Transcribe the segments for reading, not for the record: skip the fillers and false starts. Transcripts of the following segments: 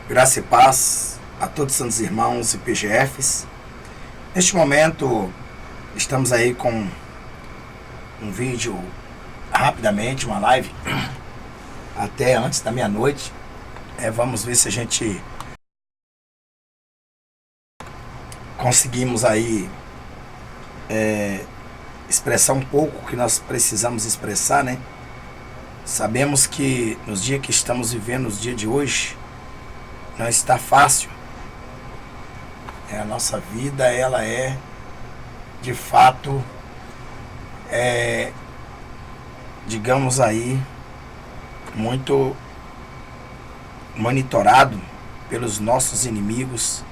Graça e paz a todos os santos irmãos e PGFs. Neste momento, estamos aí com um vídeo rapidamente, uma live, até antes da meia-noite. Vamos ver se a gente conseguimos aí expressar um pouco o que nós precisamos expressar, né? Sabemos que nos dias que estamos vivendo, nos dias de hoje, não está fácil. A nossa vida, ela é, de fato, digamos aí, muito monitorado pelos nossos inimigos,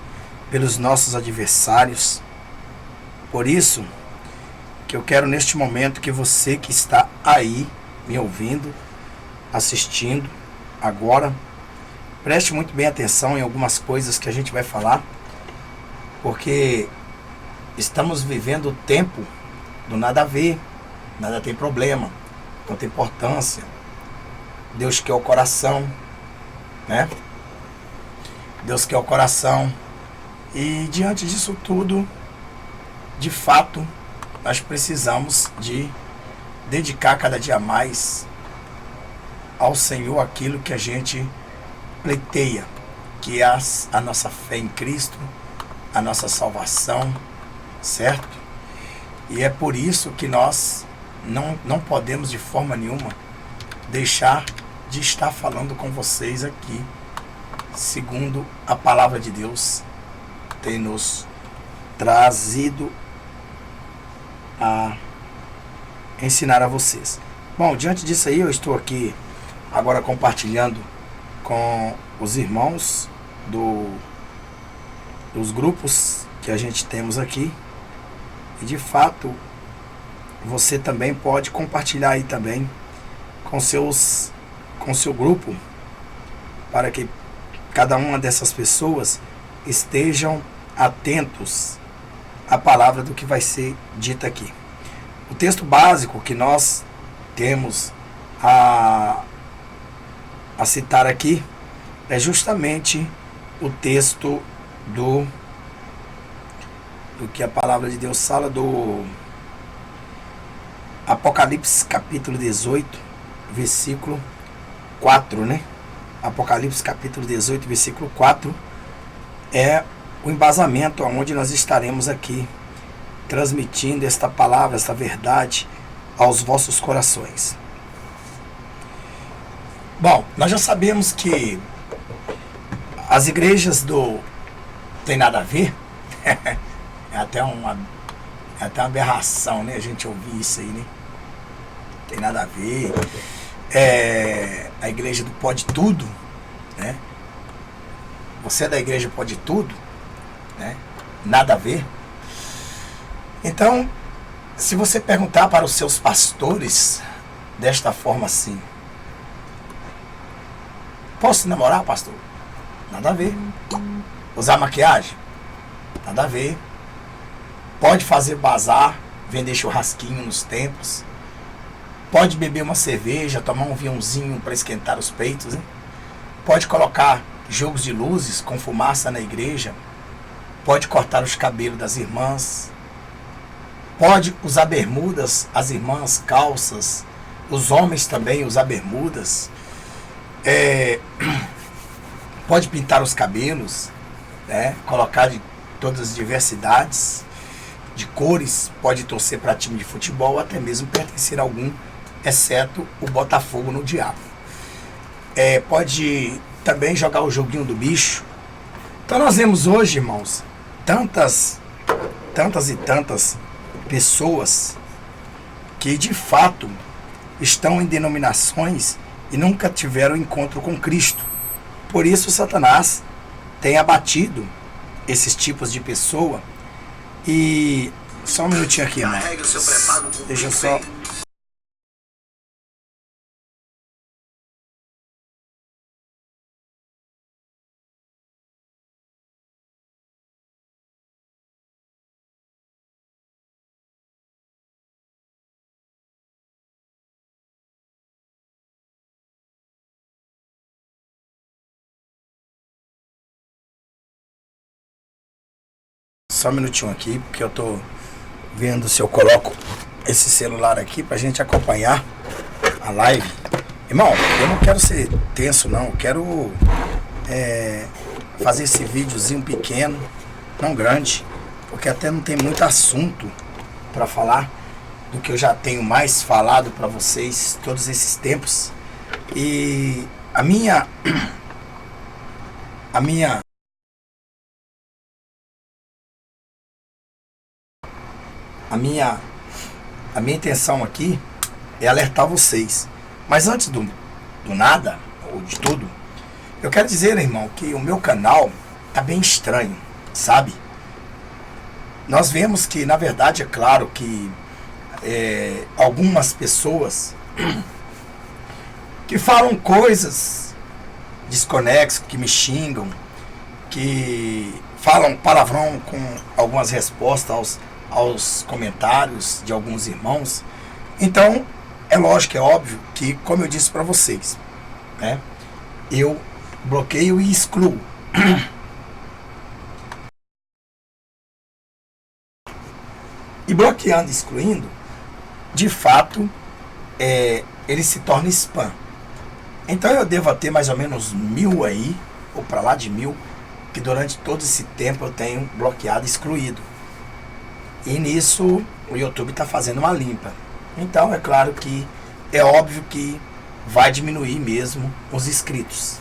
pelos nossos adversários. Por isso que eu quero neste momento que você que está aí me ouvindo, assistindo agora, preste muito bem atenção em algumas coisas que a gente vai falar, porque estamos vivendo o tempo do nada a ver, nada tem problema, não tem importância. Deus quer o coração, né? Deus quer o coração. E diante disso tudo, de fato, nós precisamos de dedicar cada dia mais ao Senhor aquilo que a gente pleiteia, que é a nossa fé em Cristo, a nossa salvação, certo? E é por isso que nós não podemos de forma nenhuma deixar de estar falando com vocês aqui, segundo a palavra de Deus tem nos trazido a ensinar a vocês. Bom, diante disso aí, eu estou aqui agora compartilhando com os irmãos dos grupos que a gente temos aqui. E de fato, você também pode compartilhar aí também com seu grupo, para que cada uma dessas pessoas estejam atentos à palavra do que vai ser dita aqui. O texto básico que nós temos a citar aqui é justamente o texto do que a palavra de Deus fala, do Apocalipse capítulo 18, versículo 4, né? Apocalipse capítulo 18, versículo 4 é o embasamento onde nós estaremos aqui transmitindo esta palavra, esta verdade aos vossos corações. Bom, nós já sabemos que as igrejas tem nada a ver. É até uma aberração, né? A gente ouvir isso aí, né? Tem nada a ver. A igreja do pode tudo, né? Você é da igreja pode tudo, né? Nada a ver. Então, se você perguntar para os seus pastores desta forma assim: posso namorar, pastor? Nada a ver. Usar maquiagem? Nada a ver. Pode fazer bazar, vender churrasquinho nos templos. Pode beber uma cerveja, tomar um vinhozinho para esquentar os peitos, hein? Pode colocar jogos de luzes com fumaça na igreja. Pode cortar os cabelos das irmãs. Pode usar bermudas, as irmãs, calças. Os homens também usar bermudas. Pode pintar os cabelos, né? Colocar de todas as diversidades de cores. Pode torcer para time de futebol, até mesmo pertencer a algum, exceto o Botafogo no diabo. Pode também jogar o joguinho do bicho. Então nós vemos hoje, irmãos, tantas e tantas pessoas que de fato estão em denominações e nunca tiveram encontro com Cristo. Por isso Satanás tem abatido esses tipos de pessoa. E só um minutinho aqui, irmão. Deixa eu só Só um minutinho aqui, porque eu tô vendo se eu coloco esse celular aqui pra gente acompanhar a live. Irmão, eu não quero ser tenso não, eu quero fazer esse videozinho pequeno, não grande, porque até não tem muito assunto pra falar do que eu já tenho mais falado pra vocês todos esses tempos. E a minha intenção aqui é alertar vocês. Mas antes do nada, ou de tudo, eu quero dizer, irmão, que o meu canal tá bem estranho, sabe? Nós vemos que, na verdade, é claro que algumas pessoas que falam coisas desconexas, que me xingam, que falam palavrão com algumas respostas aos comentários de alguns irmãos. Então, é lógico, é óbvio que, como eu disse para vocês, né, eu bloqueio e excluo. E bloqueando e excluindo, de fato, ele se torna spam. Então eu devo ter mais ou menos 1000 aí, ou para lá de 1000, que durante todo esse tempo eu tenho bloqueado e excluído. E nisso o YouTube está fazendo uma limpa. Então é claro que é óbvio que vai diminuir mesmo os inscritos.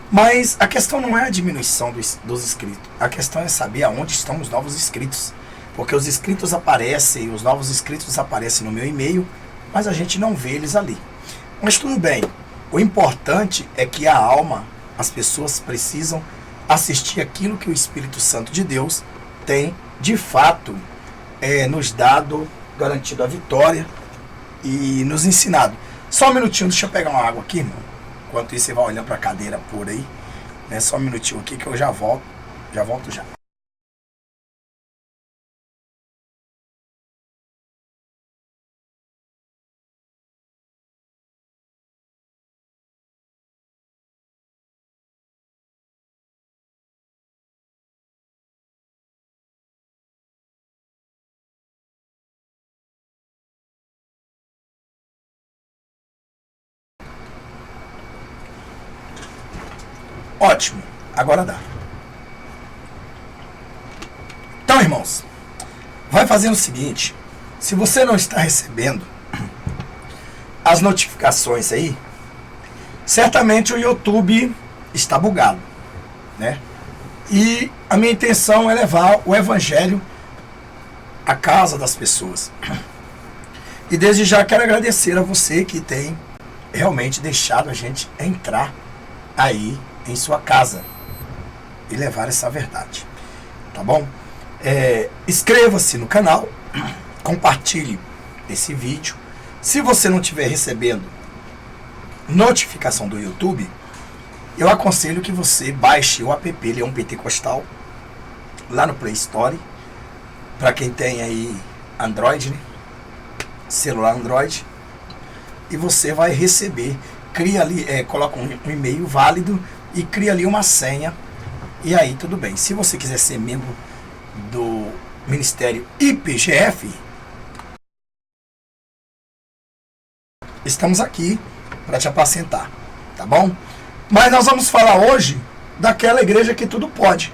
Mas a questão não é a diminuição dos inscritos. A questão é saber aonde estão os novos inscritos. Porque os inscritos aparecem, os novos inscritos aparecem no meu e-mail, mas a gente não vê eles ali. Mas tudo bem. O importante é que a alma, as pessoas precisam assistir aquilo que o Espírito Santo de Deus tem, de fato, nos dado, garantido a vitória e nos ensinado. Só um minutinho, deixa eu pegar uma água aqui, irmão. Enquanto isso, você vai olhando para a cadeira por aí. Né? Só um minutinho aqui que eu já volto. Já volto já. Ótimo, agora dá. Então, irmãos, vai fazendo o seguinte: se você não está recebendo as notificações aí, certamente o YouTube está bugado, né? E a minha intenção é levar o Evangelho à casa das pessoas. E desde já quero agradecer a você que tem realmente deixado a gente entrar aí em sua casa e levar essa verdade, tá bom? Inscreva-se no canal, compartilhe esse vídeo. Se você não estiver recebendo notificação do YouTube, eu aconselho que você baixe o app Leão Pentecostal lá no Play Store, para quem tem aí Android, né? Celular Android, e você vai receber. Cria ali, coloca um e-mail válido e cria ali uma senha, e aí tudo bem. Se você quiser ser membro do Ministério IPGF, estamos aqui para te apacentar, tá bom? Mas nós vamos falar hoje daquela igreja que tudo pode.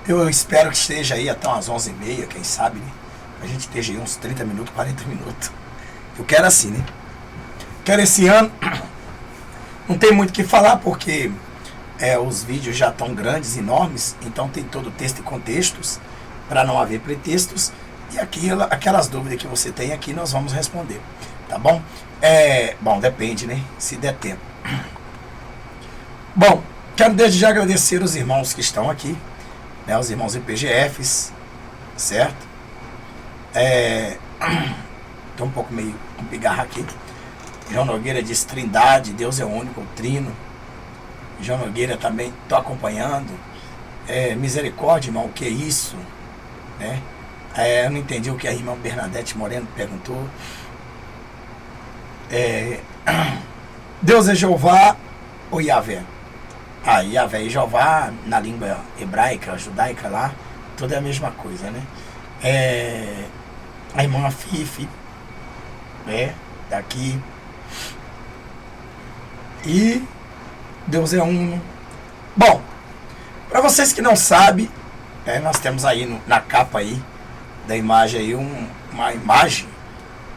Eu espero que esteja aí até umas 11h30, quem sabe, né? A gente esteja aí uns 30 minutos, 40 minutos. Eu quero assim, né? Quero esse ano. Não tem muito o que falar, porque os vídeos já estão grandes, enormes. Então tem todo o texto e contextos, para não haver pretextos. E aquelas dúvidas que você tem aqui, nós vamos responder. Tá bom? Bom, depende, né? Se der tempo. Bom, quero desde já agradecer os irmãos que estão aqui, né? Os irmãos IPGFs, certo? Tô um pouco meio com pigarra aqui. João Nogueira diz Trindade, Deus é o único, o Trino. João Nogueira também, tô acompanhando. Misericórdia, irmão, o que é isso? Né? Eu não entendi o que a irmã Bernadette Moreno perguntou. Deus é Jeová ou Yahvé? Aí Yahvé e Jeová, na língua hebraica, judaica lá, tudo é a mesma coisa, né? A irmã Fifi, né? Daqui. E Deus é um. Bom, para vocês que não sabem, nós temos aí na capa aí da imagem aí uma imagem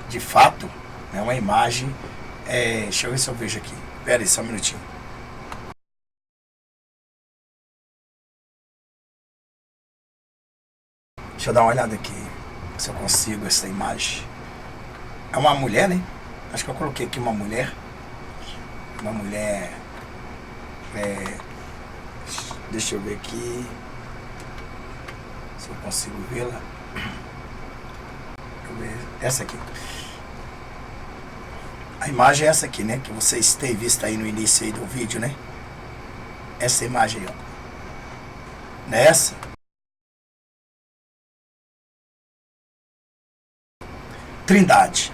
de fato, né? Uma imagem. Deixa eu ver se eu vejo aqui. Pera aí, só um minutinho. Deixa eu dar uma olhada aqui, se eu consigo essa imagem. É uma mulher, né? Acho que eu coloquei aqui uma mulher. Uma mulher. Deixa eu ver aqui. Se eu consigo vê-la. Essa aqui. A imagem é essa aqui, né? Que vocês têm visto aí no início aí do vídeo, né? Essa imagem aí, ó. Nessa. Trindade.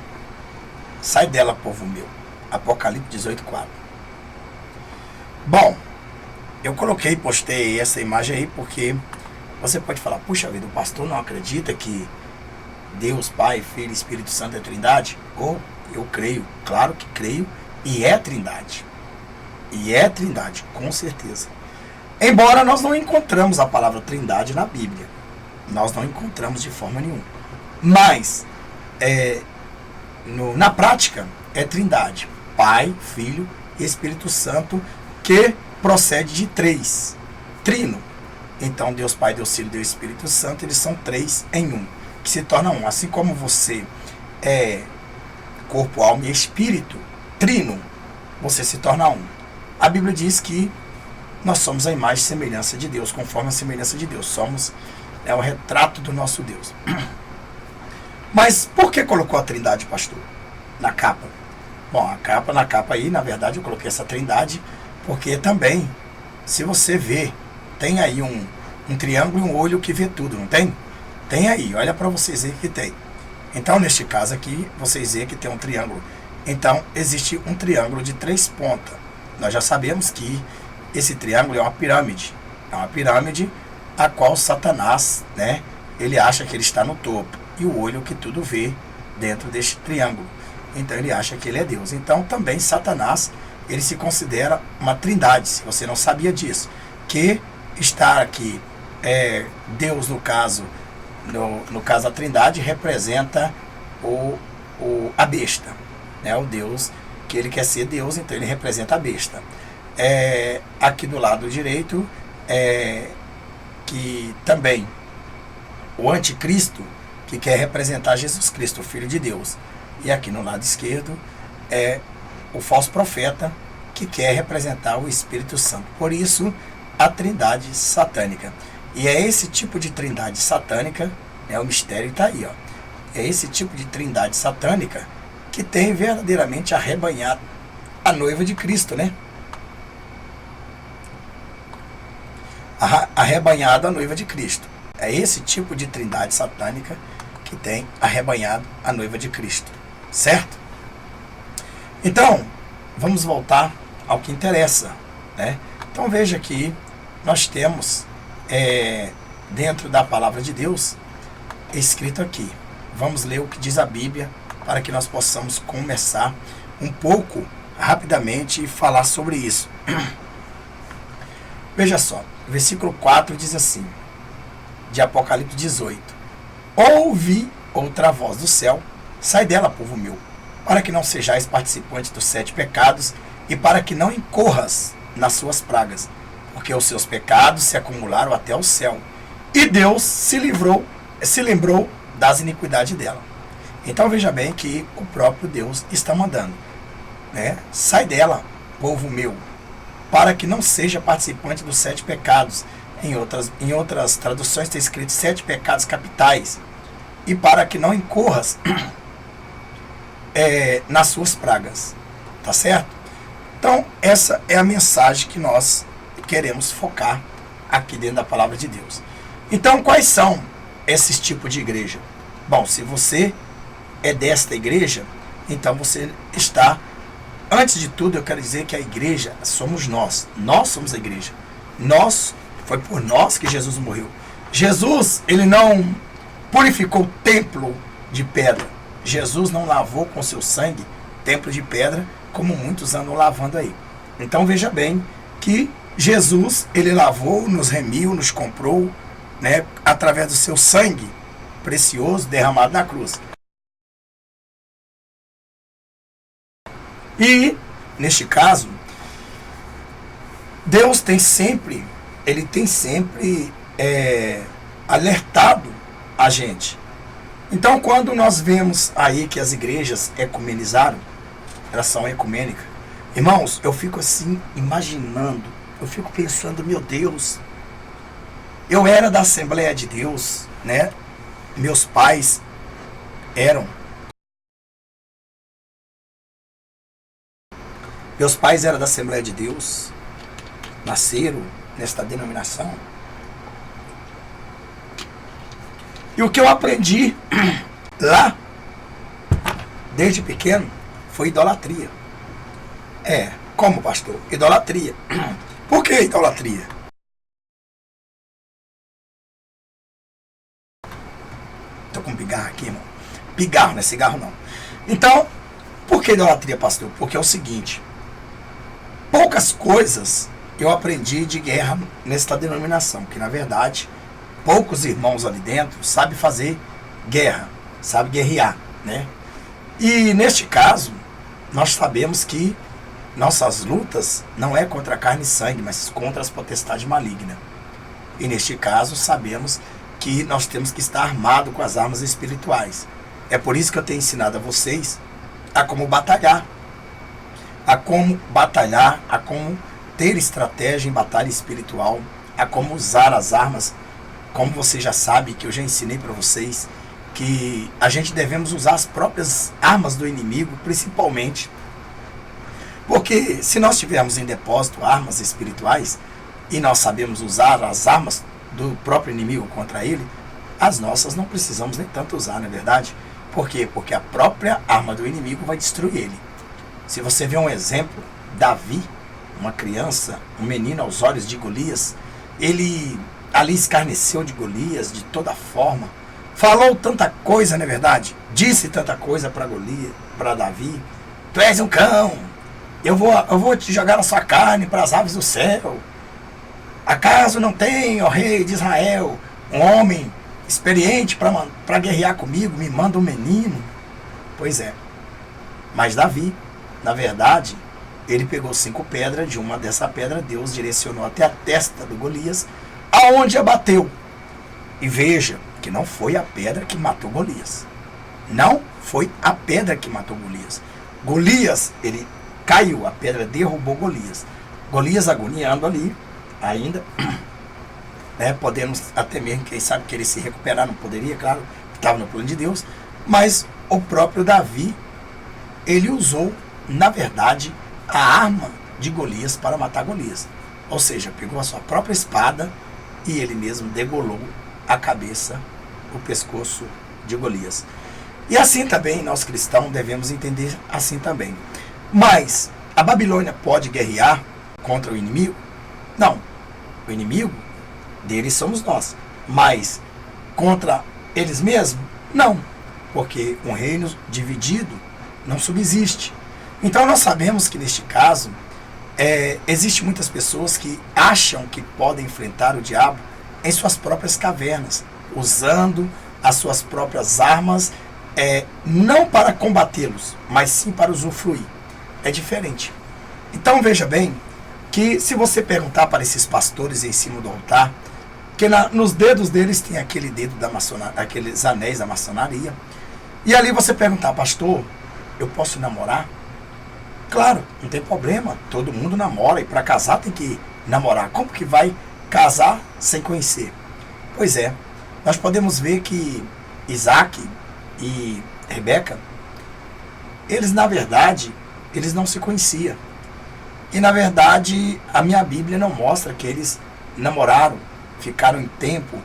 Sai dela, povo meu. Apocalipse 18:4. Bom, eu postei essa imagem aí porque você pode falar, puxa vida, o pastor não acredita que Deus, Pai, Filho e Espírito Santo é Trindade? Ou eu creio, claro que creio, e é Trindade. E é Trindade, com certeza. Embora nós não encontramos a palavra Trindade na Bíblia. Nós não encontramos de forma nenhuma. Mas na prática é Trindade, Pai, Filho e Espírito Santo, que procede de três, trino. Então Deus Pai, Deus Filho e Deus Espírito Santo, eles são três em um, que se torna um. Assim como você é corpo, alma e espírito, trino, você se torna um. A Bíblia diz que nós somos a imagem e semelhança de Deus, conforme a semelhança de Deus. Somos o retrato do nosso Deus. Mas por que colocou a Trindade, pastor, na capa? Bom, na capa aí, na verdade, eu coloquei essa Trindade porque também, se você vê, tem aí um triângulo e um olho que vê tudo, não tem? Tem aí, olha para vocês verem que tem. Então, neste caso aqui, vocês veem que tem um triângulo. Então, existe um triângulo de 3 pontas. Nós já sabemos que esse triângulo é uma pirâmide. É uma pirâmide a qual Satanás, né, ele acha que ele está no topo. E o olho que tudo vê dentro deste triângulo. Então ele acha que ele é Deus. Então também Satanás, ele se considera uma trindade, se você não sabia disso. Que está aqui, Deus no caso a trindade representa a besta. Né? O Deus, que ele quer ser Deus, então ele representa a besta. Aqui do lado direito, que também o anticristo, que quer representar Jesus Cristo, o Filho de Deus. E aqui no lado esquerdo é o falso profeta, que quer representar o Espírito Santo. Por isso, a trindade satânica. E é esse tipo de trindade satânica, o mistério está aí, ó. É esse tipo de trindade satânica que tem verdadeiramente arrebanhado a noiva de Cristo, né? Arrebanhado a noiva de Cristo. É esse tipo de trindade satânica que tem arrebanhado a noiva de Cristo, certo? Então, vamos voltar ao que interessa, né? Então veja que nós temos dentro da palavra de Deus escrito aqui. Vamos ler o que diz a Bíblia para que nós possamos começar um pouco rapidamente e falar sobre isso. Veja só, versículo 4 diz assim, de Apocalipse 18: Ouvi outra voz do céu, sai dela, povo meu, para que não sejais participantes dos 7 pecados e para que não incorras nas suas pragas, porque os seus pecados se acumularam até o céu, e Deus se lembrou das iniquidades dela. Então veja bem que o próprio Deus está mandando, né? Sai dela, povo meu, para que não seja participante dos 7 pecados. Em outras traduções está escrito 7 pecados capitais. E para que não incorras nas suas pragas. Tá certo? Então, essa é a mensagem que nós queremos focar aqui dentro da palavra de Deus. Então, quais são esses tipos de igreja? Bom, se você é desta igreja, então você está antes de tudo, eu quero dizer que a igreja somos nós. Nós somos a igreja. Foi por nós que Jesus morreu. Jesus, ele não purificou o templo de pedra. Jesus não lavou com seu sangue templo de pedra, como muitos andam lavando aí. Então veja bem que Jesus, ele lavou, nos remiu, nos comprou, né, através do seu sangue precioso derramado na cruz. E, neste caso, Deus tem sempre, ele tem sempre alertado a gente. Então, quando nós vemos aí que as igrejas ecumenizaram, elas são ecumênicas, irmãos, eu fico assim, imaginando, eu fico pensando, meu Deus, eu era da Assembleia de Deus, né? Meus pais eram. Meus pais eram da Assembleia de Deus, nasceram nesta denominação. E o que eu aprendi lá, desde pequeno, foi idolatria. Como, pastor? Idolatria. Por que idolatria? Tô com pigarro aqui, irmão. Pigarro, não é cigarro não. Então, por que idolatria, pastor? Porque é o seguinte, poucas coisas eu aprendi de guerra nesta denominação, que na verdade, poucos irmãos ali dentro sabem fazer guerra, sabem guerrear, né? E neste caso, nós sabemos que nossas lutas não é contra carne e sangue, mas contra as potestades malignas. E neste caso, sabemos que nós temos que estar armado com as armas espirituais. É por isso que eu tenho ensinado a vocês a como batalhar, a como ter estratégia em batalha espiritual, a como usar as armas. Como você já sabe, que eu já ensinei para vocês, que a gente devemos usar as próprias armas do inimigo, principalmente. Porque se nós tivermos em depósito armas espirituais, e nós sabemos usar as armas do próprio inimigo contra ele, as nossas não precisamos nem tanto usar, não é verdade? Por quê? Porque a própria arma do inimigo vai destruir ele. Se você vê um exemplo, Davi, uma criança, um menino aos olhos de Golias, ele ali escarneceu de Golias de toda forma, falou tanta coisa, não é verdade? Disse tanta coisa para Golias, para Davi: tu és um cão, eu vou te jogar a sua carne para as aves do céu. Acaso não tem, ó rei de Israel, um homem experiente para guerrear comigo? Me manda um menino. Pois é. Mas Davi, na verdade, ele pegou 5 pedras, de uma dessa pedra Deus direcionou até a testa do Golias, aonde abateu. E veja que não foi a pedra que matou Golias. Não foi a pedra que matou Golias. Golias, ele caiu, a pedra derrubou Golias. Golias agoniando ali, ainda, né, podemos até mesmo, quem sabe, querer se recuperar, não poderia, claro, estava no plano de Deus, mas o próprio Davi, ele usou, na verdade, a arma de Golias para matar Golias. Ou seja, pegou a sua própria espada e ele mesmo degolou a cabeça, o pescoço de Golias. E assim também, nós cristãos devemos entender assim também. Mas a Babilônia pode guerrear contra o inimigo? Não. O inimigo deles somos nós. Mas contra eles mesmos? Não. Porque um reino dividido não subsiste. Então nós sabemos que neste caso, existe muitas pessoas que acham que podem enfrentar o diabo em suas próprias cavernas, usando as suas próprias armas, não para combatê-los, mas sim para usufruir. É diferente. Então veja bem que se você perguntar para esses pastores em cima do altar, que nos dedos deles tem aquele dedo da maçonaria, aqueles anéis da maçonaria, e ali você perguntar: pastor, eu posso namorar? Claro, não tem problema, todo mundo namora, e para casar tem que namorar. Como que vai casar sem conhecer? Pois é, nós podemos ver que Isaac e Rebeca, eles na verdade, eles não se conheciam. E na verdade, a minha Bíblia não mostra que eles namoraram, ficaram em tempo.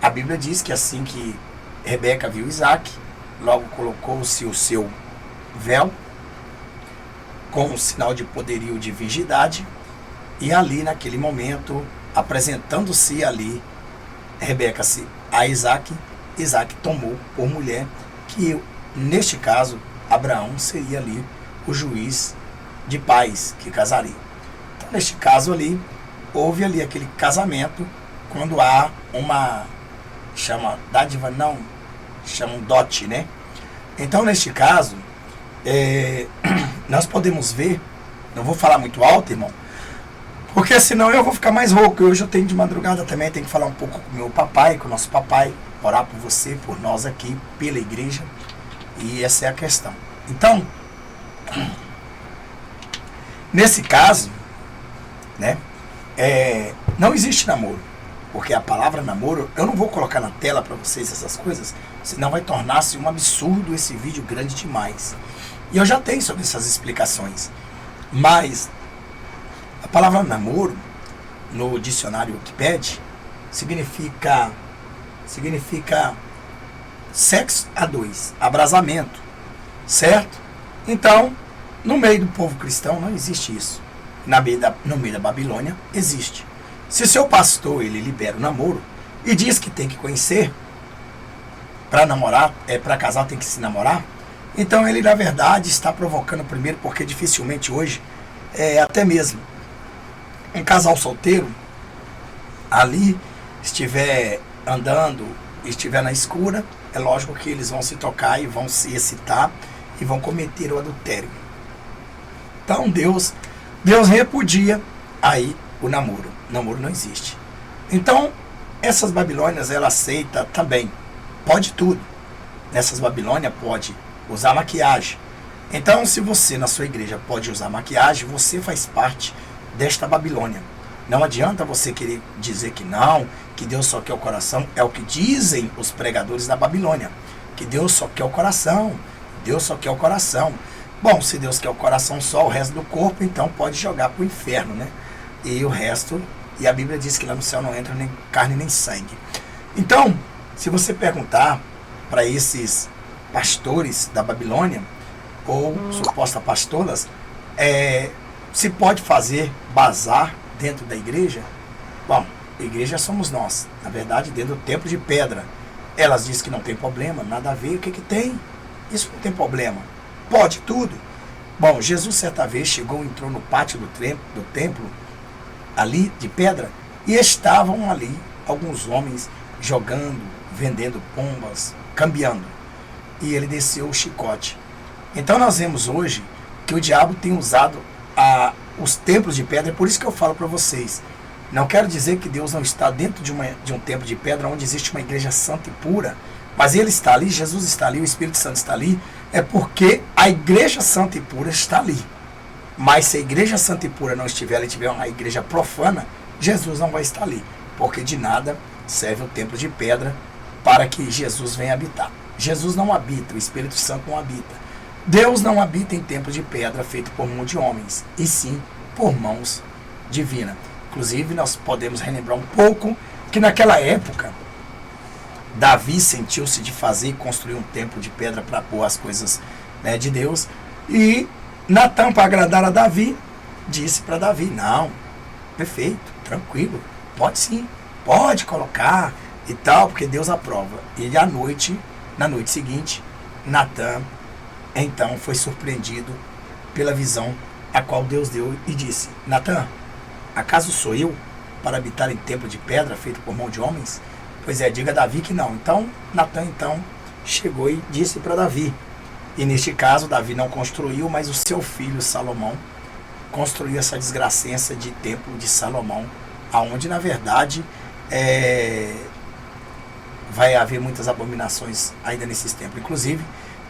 A Bíblia diz que assim que Rebeca viu Isaac, logo colocou-se o seu véu, com um sinal de poderio de virgindade, e ali naquele momento, apresentando-se ali Rebeca a Isaac, Isaac tomou por mulher, que neste caso Abraão seria ali o juiz de paz que casaria. Então neste caso ali, houve ali aquele casamento, quando há uma, chama dádiva, não, chama um dote, né? Então neste caso, nós podemos ver, não vou falar muito alto, irmão, porque senão eu vou ficar mais rouco. Hoje eu tenho de madrugada também, tenho que falar um pouco com o meu papai, com o nosso papai, orar por você, por nós aqui, pela igreja, e essa é a questão. Então, nesse caso, né, não existe namoro, porque a palavra namoro, eu não vou colocar na tela para vocês essas coisas, senão vai tornar-se um absurdo esse vídeo grande demais. E eu já tenho sobre essas explicações, mas a palavra namoro, no dicionário Wikipedia, significa sexo a dois, abrasamento, certo? Então, no meio do povo cristão não existe isso. No meio da Babilônia existe. Se seu pastor ele libera o namoro e diz que tem que conhecer para namorar, para casar tem que se namorar, então ele na verdade está provocando primeiro, porque dificilmente hoje, até mesmo um casal solteiro ali estiver andando, estiver na escura, é lógico que eles vão se tocar e vão se excitar e vão cometer o adultério. Então Deus repudia aí o namoro. O namoro não existe. Então, essas Babilônias, ela aceita também. Pode tudo. Nessas Babilônias pode usar maquiagem. Então, se você na sua igreja pode usar maquiagem, você faz parte desta Babilônia. Não adianta você querer dizer que não, que Deus só quer o coração. É o que dizem os pregadores da Babilônia. Que Deus só quer o coração. Deus só quer o coração. Bom, se Deus quer o coração só, o resto do corpo, então pode jogar para o inferno, né? E o resto, e a Bíblia diz que lá no céu não entra nem carne nem sangue. Então, se você perguntar para esses pastores da Babilônia, ou supostas pastoras, se pode fazer bazar dentro da igreja? Bom, a igreja somos nós, na verdade dentro do templo de pedra. Elas dizem que não tem problema, nada a ver, o que tem? Isso não tem problema. Pode tudo. Bom, Jesus certa vez chegou, entrou no pátio do templo, ali de pedra, e estavam ali alguns homens jogando, vendendo pombas, cambiando. E ele desceu o chicote. Então nós vemos hoje que o diabo tem usado os templos de pedra, é por isso que eu falo para vocês. Não quero dizer que Deus não está dentro de um templo de pedra onde existe uma igreja santa e pura, mas ele está ali, Jesus está ali, o Espírito Santo está ali, é porque a igreja santa e pura está ali. Mas se a igreja santa e pura não estiver ali, tiver uma igreja profana, Jesus não vai estar ali, porque de nada serve o templo de pedra para que Jesus venha habitar. Jesus não habita, o Espírito Santo não habita. Deus não habita em templo de pedra feito por mão de homens, e sim por mãos divinas. Inclusive, nós podemos relembrar um pouco que naquela época, Davi sentiu-se de fazer e construir um templo de pedra para pôr as coisas, né, de Deus. E Natã, para agradar a Davi, disse para Davi, não, perfeito, tranquilo, pode sim, pode colocar e tal, porque Deus aprova. E na noite seguinte, Natã, então, foi surpreendido pela visão a qual Deus deu e disse, Natã, acaso sou eu para habitar em templo de pedra feito por mão de homens? Pois é, diga a Davi que não. Então, Natã chegou e disse para Davi. E neste caso, Davi não construiu, mas o seu filho Salomão construiu essa desgracença de templo de Salomão, aonde na verdade vai haver muitas abominações ainda nesses templos. Inclusive,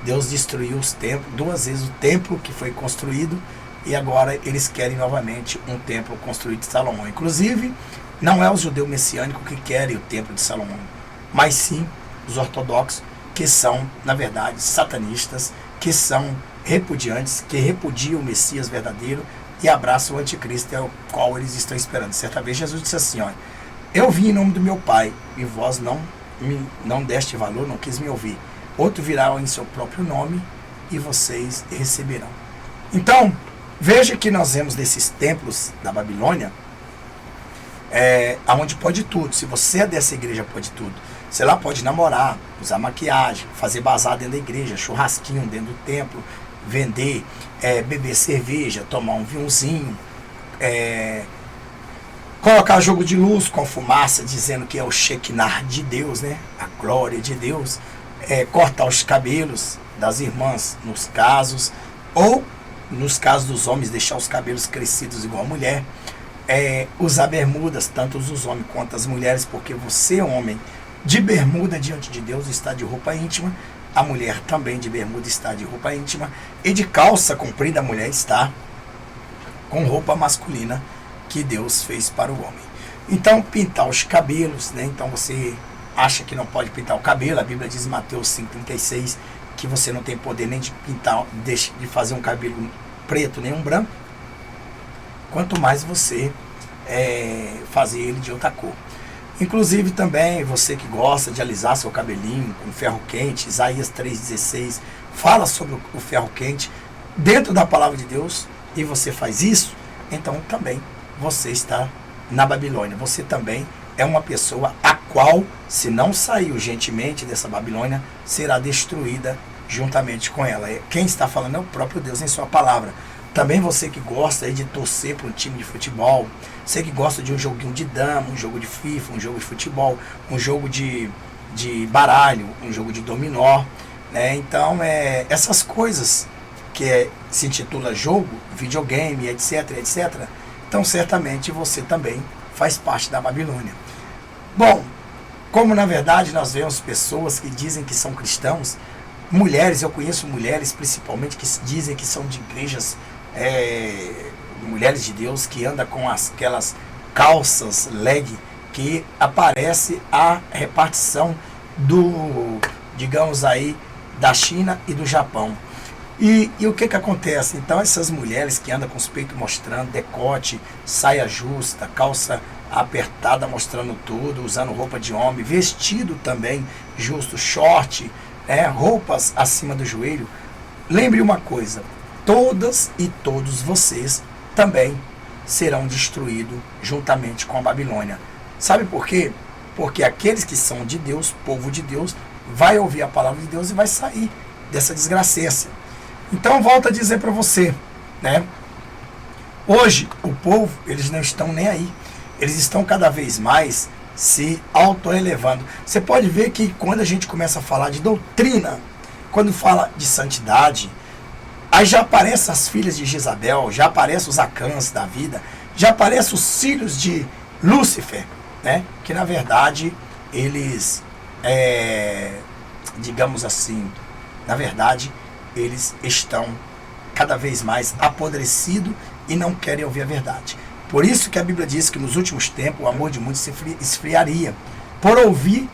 Deus destruiu os templos, 2 vezes o templo que foi construído, e agora eles querem novamente um templo construído de Salomão. Inclusive, não é o judeu messiânico que querem o templo de Salomão, mas sim os ortodoxos, que são, na verdade, satanistas, que são repudiantes, que repudiam o Messias verdadeiro e abraçam o anticristo, é o qual eles estão esperando. Certa vez Jesus disse assim, olha, eu vim em nome do meu Pai, e vós não deste valor, não quis me ouvir. Outro virá em seu próprio nome, e vocês receberão. Então, Veja que nós vemos nesses templos da Babilônia, aonde pode tudo. Se você é dessa igreja, pode tudo. Você lá pode namorar, usar maquiagem, fazer bazar dentro da igreja, churrasquinho dentro do templo, vender, beber cerveja, tomar um vinhozinho, colocar jogo de luz com fumaça, dizendo que é o Shekinah de Deus, né? A glória de Deus. Cortar os cabelos das irmãs nos casos, ou nos casos dos homens, deixar os cabelos crescidos igual a mulher. Usar bermudas, tanto os homens quanto as mulheres, porque você, homem, de bermuda diante de Deus está de roupa íntima, a mulher também de bermuda está de roupa íntima, e de calça comprida a mulher está com roupa masculina que Deus fez para o homem. Então, pintar os cabelos, né? Então você acha que não pode pintar o cabelo, a Bíblia diz em Mateus 5,36 que você não tem poder nem de pintar, de fazer um cabelo preto nem um branco, quanto mais você fazer ele de outra cor. Inclusive também você que gosta de alisar seu cabelinho com ferro quente, Isaías 3,16 fala sobre o ferro quente dentro da palavra de Deus, e você faz isso, então também você está na Babilônia. Você também é uma pessoa a qual, se não sair urgentemente dessa Babilônia, será destruída juntamente com ela. Quem está falando é o próprio Deus em sua palavra. Também você que gosta de torcer para um time de futebol, você que gosta de um joguinho de dama, um jogo de FIFA, um jogo de futebol, um jogo de baralho, um jogo de dominó, né? Então, essas coisas que se intitula jogo, videogame, etc, etc. Então, certamente você também faz parte da Babilônia. Bom, como na verdade nós vemos pessoas que dizem que são cristãos, mulheres, eu conheço mulheres principalmente que dizem que são de igrejas, mulheres de Deus, que andam com aquelas calças leg que aparece a repartição digamos aí, da China e do Japão. E o que acontece? Então essas mulheres que andam com os peitos mostrando, decote, saia justa, calça apertada mostrando tudo, usando roupa de homem, vestido também justo, short, roupas acima do joelho. Lembre uma coisa, todas e todos vocês também serão destruídos juntamente com a Babilônia. Sabe por quê? Porque aqueles que são de Deus, povo de Deus, vai ouvir a palavra de Deus e vai sair dessa desgraceça. Então, volto a dizer para você, né? Hoje, o povo, eles não estão nem aí. Eles estão cada vez mais se autoelevando. Você pode ver que quando a gente começa a falar de doutrina, quando fala de santidade, aí já aparecem as filhas de Jezabel, já aparecem os Acãs da vida, já aparecem os filhos de Lúcifer, né? Que na verdade, eles, digamos assim, na verdade, eles estão cada vez mais apodrecidos e não querem ouvir a verdade. Por isso que a Bíblia diz que nos últimos tempos o amor de muitos se esfriaria, por ouvir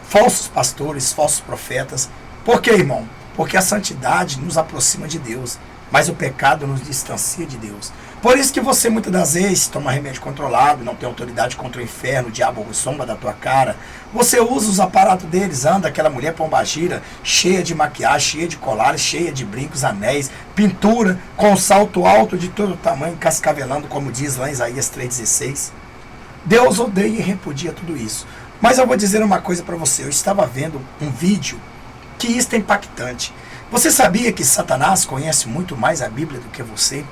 falsos pastores, falsos profetas. Por quê, irmão? Porque a santidade nos aproxima de Deus, mas o pecado nos distancia de Deus. Por isso que você muitas das vezes toma remédio controlado, não tem autoridade contra o inferno, o diabo sombra da tua cara. Você usa os aparatos deles, anda aquela mulher pombagira, cheia de maquiagem, cheia de colares, cheia de brincos, anéis, pintura, com salto alto de todo tamanho, cascavelando, como diz lá em Isaías 3,16. Deus odeia e repudia tudo isso. Mas eu vou dizer uma coisa para você, eu estava vendo um vídeo que isso é impactante. Você sabia que Satanás conhece muito mais a Bíblia do que você?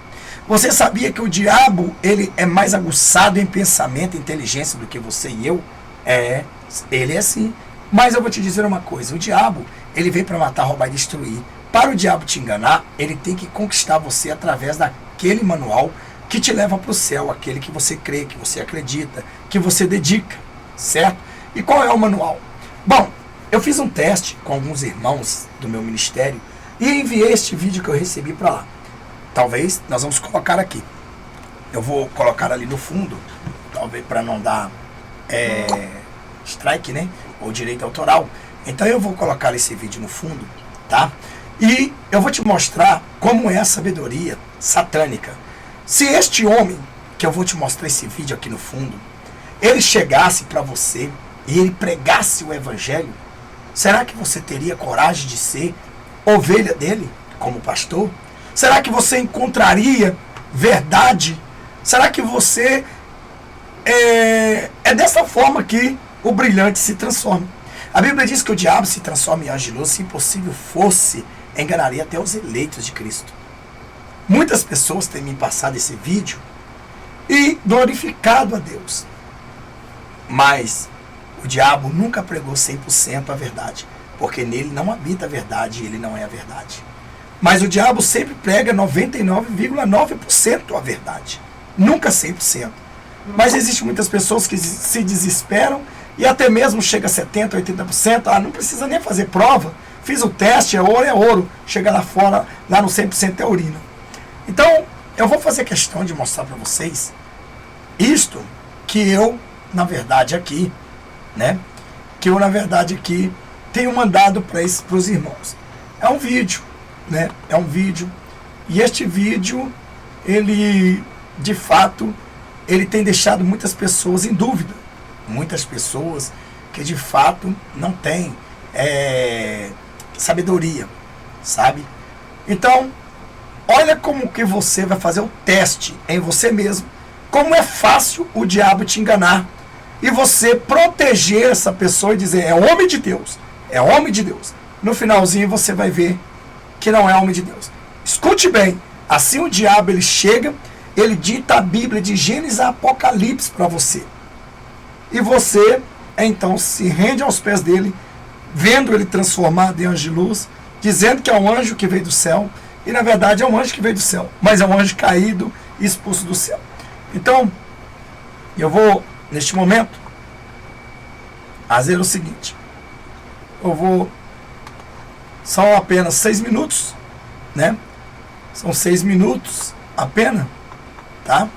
Você sabia que o diabo, ele é mais aguçado em pensamento e inteligência do que você e eu? Ele é assim. Mas eu vou te dizer uma coisa, o diabo, ele veio para matar, roubar e destruir. Para o diabo te enganar, ele tem que conquistar você através daquele manual que te leva para o céu, aquele que você crê, que você acredita, que você dedica, certo? E qual é o manual? Bom, eu fiz um teste com alguns irmãos do meu ministério e enviei este vídeo que eu recebi para lá. Talvez nós vamos colocar aqui. Eu vou colocar ali no fundo, talvez para não dar strike, né? Ou direito autoral. Então eu vou colocar esse vídeo no fundo, tá? E eu vou te mostrar como é a sabedoria satânica. Se este homem, que eu vou te mostrar esse vídeo aqui no fundo, ele chegasse para você e ele pregasse o evangelho, será que você teria coragem de ser ovelha dele como pastor? Será que você encontraria verdade? Será que você é dessa forma que o brilhante se transforma? A Bíblia diz que o diabo se transforma em anjo de luz. Se impossível fosse, enganaria até os eleitos de Cristo. Muitas pessoas têm me passado esse vídeo e glorificado a Deus. Mas o diabo nunca pregou 100% a verdade, porque nele não habita a verdade e ele não é a verdade. Mas o diabo sempre prega 99,9% a verdade, nunca 100%. Mas existem muitas pessoas que se desesperam e até mesmo chega a 70%, 80%. Ah, não precisa nem fazer prova, fiz o teste, é ouro. Chega lá fora, lá no 100% é urina. Então, eu vou fazer questão de mostrar para vocês isto que eu, na verdade, aqui, né? Que eu, na verdade, aqui tenho mandado para os irmãos. É um vídeo, né? É um vídeo. E este vídeo, ele, de fato, ele tem deixado muitas pessoas em dúvida. Muitas pessoas que, de fato, não têm sabedoria, sabe? Então, olha como que você vai fazer o teste em você mesmo. Como é fácil o diabo te enganar. E você proteger essa pessoa e dizer, é homem de Deus. É homem de Deus. No finalzinho você vai ver que não é homem de Deus. Escute bem. Assim o diabo ele chega, ele dita a Bíblia de Gênesis a Apocalipse para você. E você, então, se rende aos pés dele, vendo ele transformado em anjo de luz, dizendo que é um anjo que veio do céu. E na verdade é um anjo que veio do céu, mas é um anjo caído e expulso do céu. Então, eu vou, neste momento, fazer o seguinte. Eu vou, são apenas 6 minutos, né? São 6 minutos apenas, tá?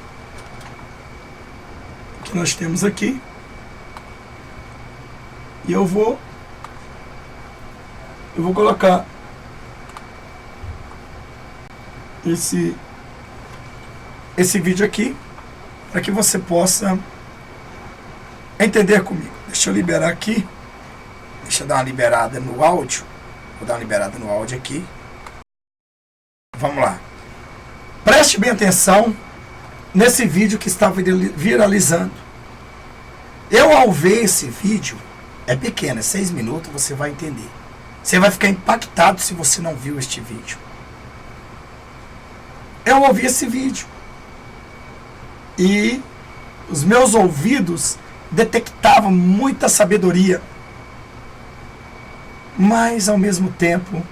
Que nós temos aqui. E eu vou colocar esse vídeo aqui para que você possa entender comigo. Deixa eu liberar aqui. Deixa eu dar uma liberada no áudio. Vou dar uma liberada no áudio aqui. Vamos lá. Preste bem atenção nesse vídeo que está viralizando. Eu, ao ver esse vídeo, é pequeno, é 6 minutos, você vai entender. Você vai ficar impactado se você não viu este vídeo. Eu ouvi esse vídeo e os meus ouvidos detectavam muita sabedoria, mas ao mesmo tempo,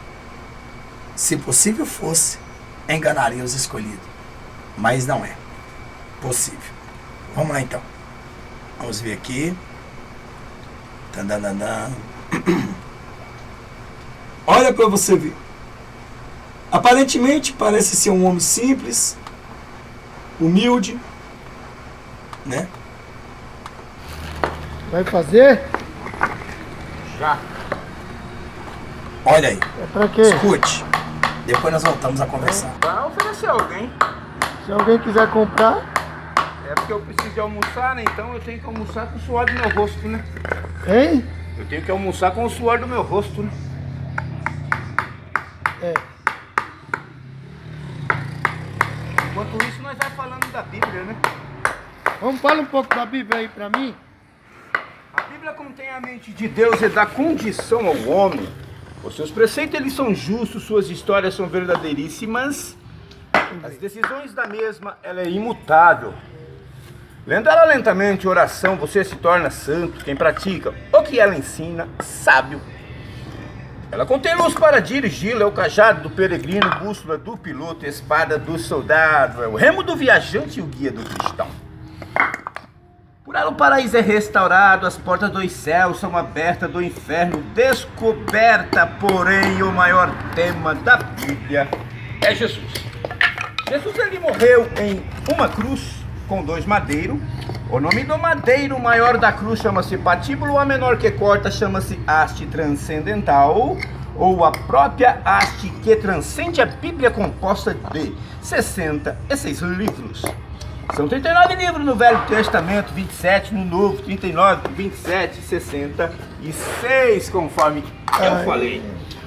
se possível fosse, enganaria os escolhidos, mas não é possível. Vamos lá então, vamos ver aqui. Tadadadã. Olha para você ver. Aparentemente parece ser um homem simples, humilde, né? Vai fazer? Já. Olha aí. É pra quê? Escute. Depois nós voltamos a conversar. Vai oferecer a alguém. Se alguém quiser comprar, É porque eu preciso de almoçar, né? Então eu tenho que almoçar com o suor do meu rosto, né? hein? Eu tenho que almoçar com o suor do meu rosto, né? É. Enquanto isso, nós vai falando da Bíblia, né? Vamos falar um pouco da Bíblia aí pra mim? A Bíblia contém a mente de Deus e dá condição ao homem. Os seus preceitos, eles são justos, suas histórias são verdadeiríssimas. As decisões da mesma, ela é imutável. Lendo ela lentamente, oração, você se torna santo. Quem pratica o que ela ensina, sábio. Ela contém luz para dirigi-la, é o cajado do peregrino, bússola do piloto, espada do soldado, é o remo do viajante e o guia do cristão. Por ela o paraíso é restaurado, as portas dos céus são abertas, do inferno descoberta, porém o maior tema da Bíblia é Jesus. Jesus, ele morreu em uma cruz com 2 madeiros. O nome do madeiro maior da cruz chama-se patíbulo, a menor que corta chama-se haste transcendental, ou a própria haste que transcende a Bíblia, composta de 66 livros. São 39 livros no Velho Testamento, 27 no Novo, 39, 27, 66, conforme eu falei.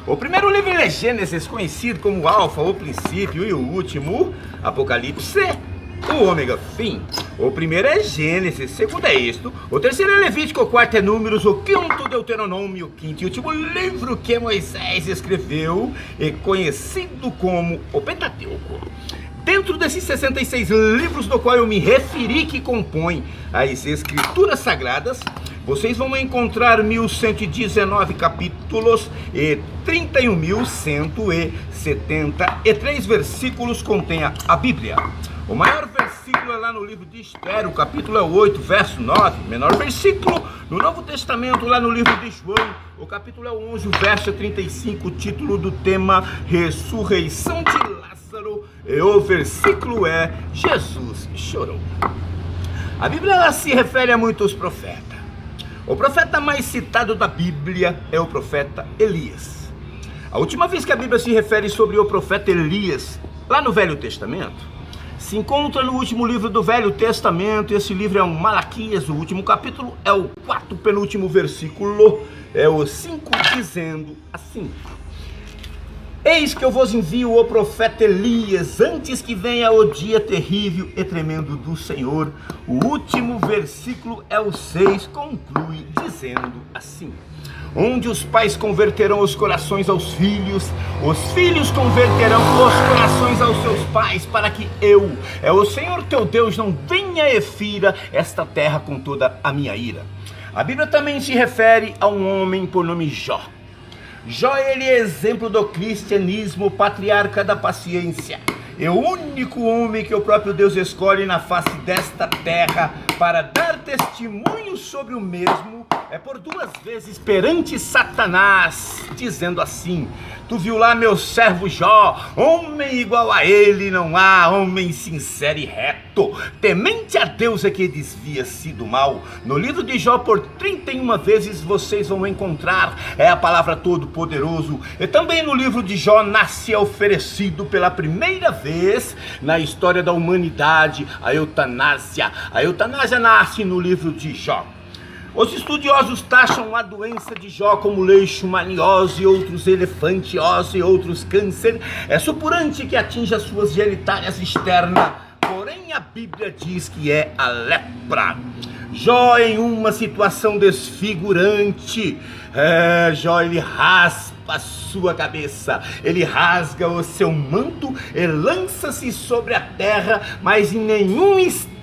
O primeiro livro é Gênesis, conhecido como o Alfa, o princípio, e o último, Apocalipse, o ômega, fim. O primeiro é Gênesis, o segundo é Êxodo, o terceiro é Levítico, o quarto é Números, o quinto Deuteronômio, o quinto e último livro que Moisés escreveu, é conhecido como o Pentateuco. Dentro desses 66 livros do qual eu me referi, que compõem as Escrituras Sagradas, vocês vão encontrar 1.119 capítulos e 31.173 versículos contém a Bíblia. O maior versículo é lá no livro de Esther, o capítulo é 8, verso 9. O menor versículo no Novo Testamento, lá no livro de João, o capítulo é 11, verso 35, o título do tema Ressurreição de Lázaro, e o versículo é Jesus chorou. A Bíblia ela se refere a muitos profetas. O profeta mais citado da Bíblia é o profeta Elias. A última vez que a Bíblia se refere sobre o profeta Elias, lá no Velho Testamento, se encontra no último livro do Velho Testamento. Esse livro é um Malaquias, o último capítulo é o quarto penúltimo versículo, é o 5, dizendo assim: eis que eu vos envio o profeta Elias, antes que venha o dia terrível e tremendo do Senhor. O último versículo é o 6, conclui dizendo assim: onde os pais converterão os corações aos filhos, os filhos converterão os corações aos seus pais, para que eu, o Senhor teu Deus, não venha e fira esta terra com toda a minha ira. A Bíblia também se refere a um homem por nome Jó. Jó, ele é exemplo do cristianismo, patriarca da paciência. É o único homem que o próprio Deus escolhe na face desta terra para dar testemunho sobre o mesmo, é por 2 vezes perante Satanás, dizendo assim: tu viu lá meu servo Jó, homem igual a ele não há, homem sincero e reto, temente a Deus é que desvia-se do mal. No livro de Jó, por 31 vezes vocês vão encontrar a palavra todo-poderoso. E também no livro de Jó nasce oferecido pela primeira vez na história da humanidade a eutanásia. A eutanásia nasce no livro de Jó. Os estudiosos taxam a doença de Jó como leishmaniose, outros elefantiose, outros câncer. É supurante que atinge as suas genitálias externas, porém a Bíblia diz que é a lepra. Jó em uma situação desfigurante. Jó ele raspa a sua cabeça, ele rasga o seu manto e lança-se sobre a terra, mas em nenhum instante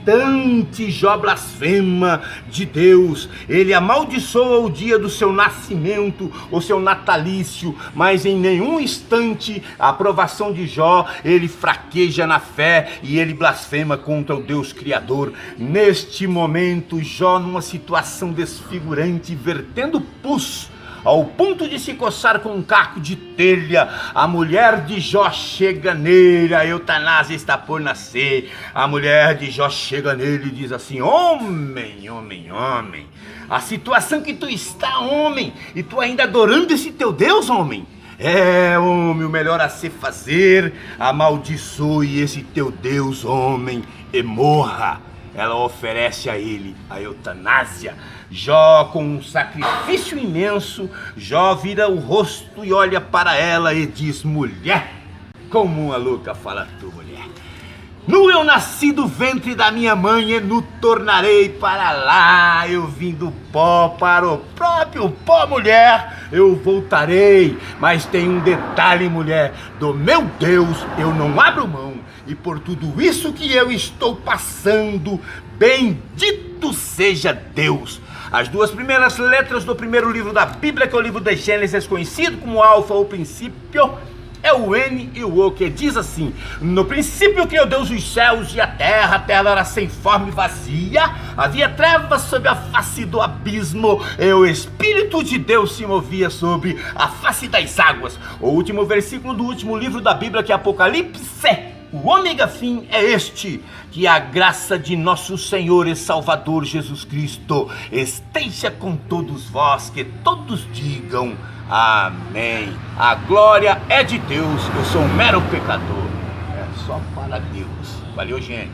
Jó blasfema de Deus. Ele amaldiçoa o dia do seu nascimento, o seu natalício, mas em nenhum instante a aprovação de Jó, ele fraqueja na fé e ele blasfema contra o Deus Criador. Neste momento, Jó, numa situação desfigurante, vertendo pus ao ponto de se coçar com um caco de telha, a mulher de Jó chega nele, a eutanásia está por nascer. A mulher de Jó chega nele e diz assim: homem, homem, homem, a situação que tu está, homem, e tu ainda adorando esse teu Deus, homem? Homem, o melhor a se fazer, amaldiçoe esse teu Deus, homem, e morra. Ela oferece a ele a eutanásia. Jó, com um sacrifício imenso, Jó vira o rosto e olha para ela e diz: mulher, como uma louca fala tu, mulher. Nu eu nasci do ventre da minha mãe e nu tornarei para lá. Eu vim do pó para o próprio pó, mulher, eu voltarei. Mas tem um detalhe, mulher, do meu Deus eu não abro mão. E por tudo isso que eu estou passando, bendito seja Deus. As 2 primeiras letras do primeiro livro da Bíblia, que é o livro de Gênesis, conhecido como Alfa, o princípio, é o N e o O, que diz assim: no princípio criou Deus os céus e a terra era sem forma e vazia, havia trevas sobre a face do abismo, e o Espírito de Deus se movia sobre a face das águas. O último versículo do último livro da Bíblia, que é Apocalipse, o ômega fim, é este: que a graça de nosso Senhor e Salvador Jesus Cristo esteja com todos vós, que todos digam amém. A glória é de Deus, eu sou um mero pecador. É só para Deus. Valeu, gente.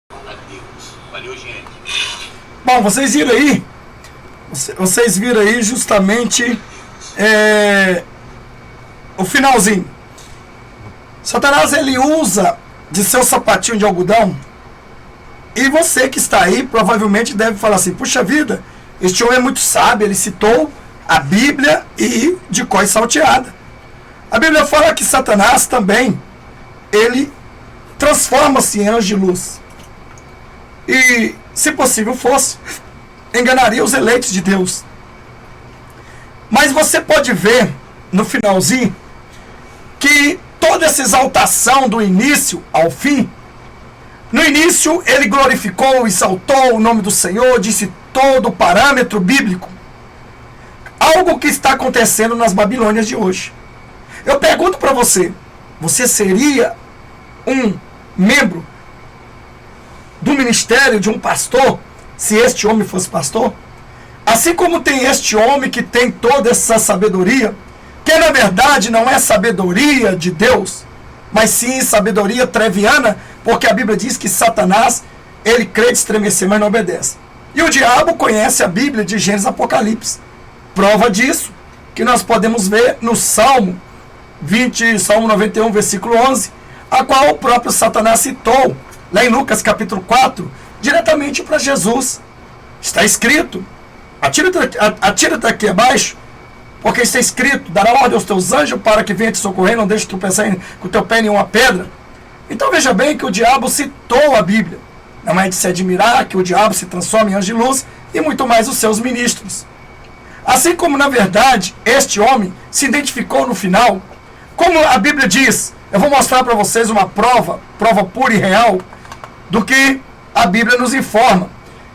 Para Deus. Valeu, gente. Bom, vocês viram aí Vocês viram aí justamente o finalzinho. Satanás, ele usa de seu sapatinho de algodão. E você que está aí provavelmente deve falar assim: puxa vida, este homem é muito sábio, ele citou a Bíblia e de cor salteada. A Bíblia fala que Satanás também, ele transforma-se em anjo de luz. E, se possível fosse, enganaria os eleitos de Deus. Mas você pode ver no finalzinho que toda essa exaltação do início ao fim, no início ele glorificou, exaltou o nome do Senhor, disse todo o parâmetro bíblico. Algo que está acontecendo nas Babilônias de hoje. Eu pergunto para você, você seria um membro do ministério de um pastor, se este homem fosse pastor? Assim como tem este homem que tem toda essa sabedoria, que na verdade não é sabedoria de Deus, mas sim sabedoria treviana, porque a Bíblia diz que Satanás, ele crê de estremecer, mas não obedece. E o diabo conhece a Bíblia de Gênesis e Apocalipse. Prova disso, que nós podemos ver no Salmo 91, versículo 11, a qual o próprio Satanás citou, lá em Lucas capítulo 4, diretamente para Jesus. Está escrito, atira daqui abaixo, porque está escrito: dará ordem aos teus anjos para que venham te socorrer, não deixe tu pensar com o teu pé em uma pedra. Então veja bem que o diabo citou a Bíblia. Não é de se admirar que o diabo se transforme em anjo de luz e muito mais os seus ministros. Assim como, na verdade, este homem se identificou no final, como a Bíblia diz, eu vou mostrar para vocês uma prova pura e real, do que a Bíblia nos informa.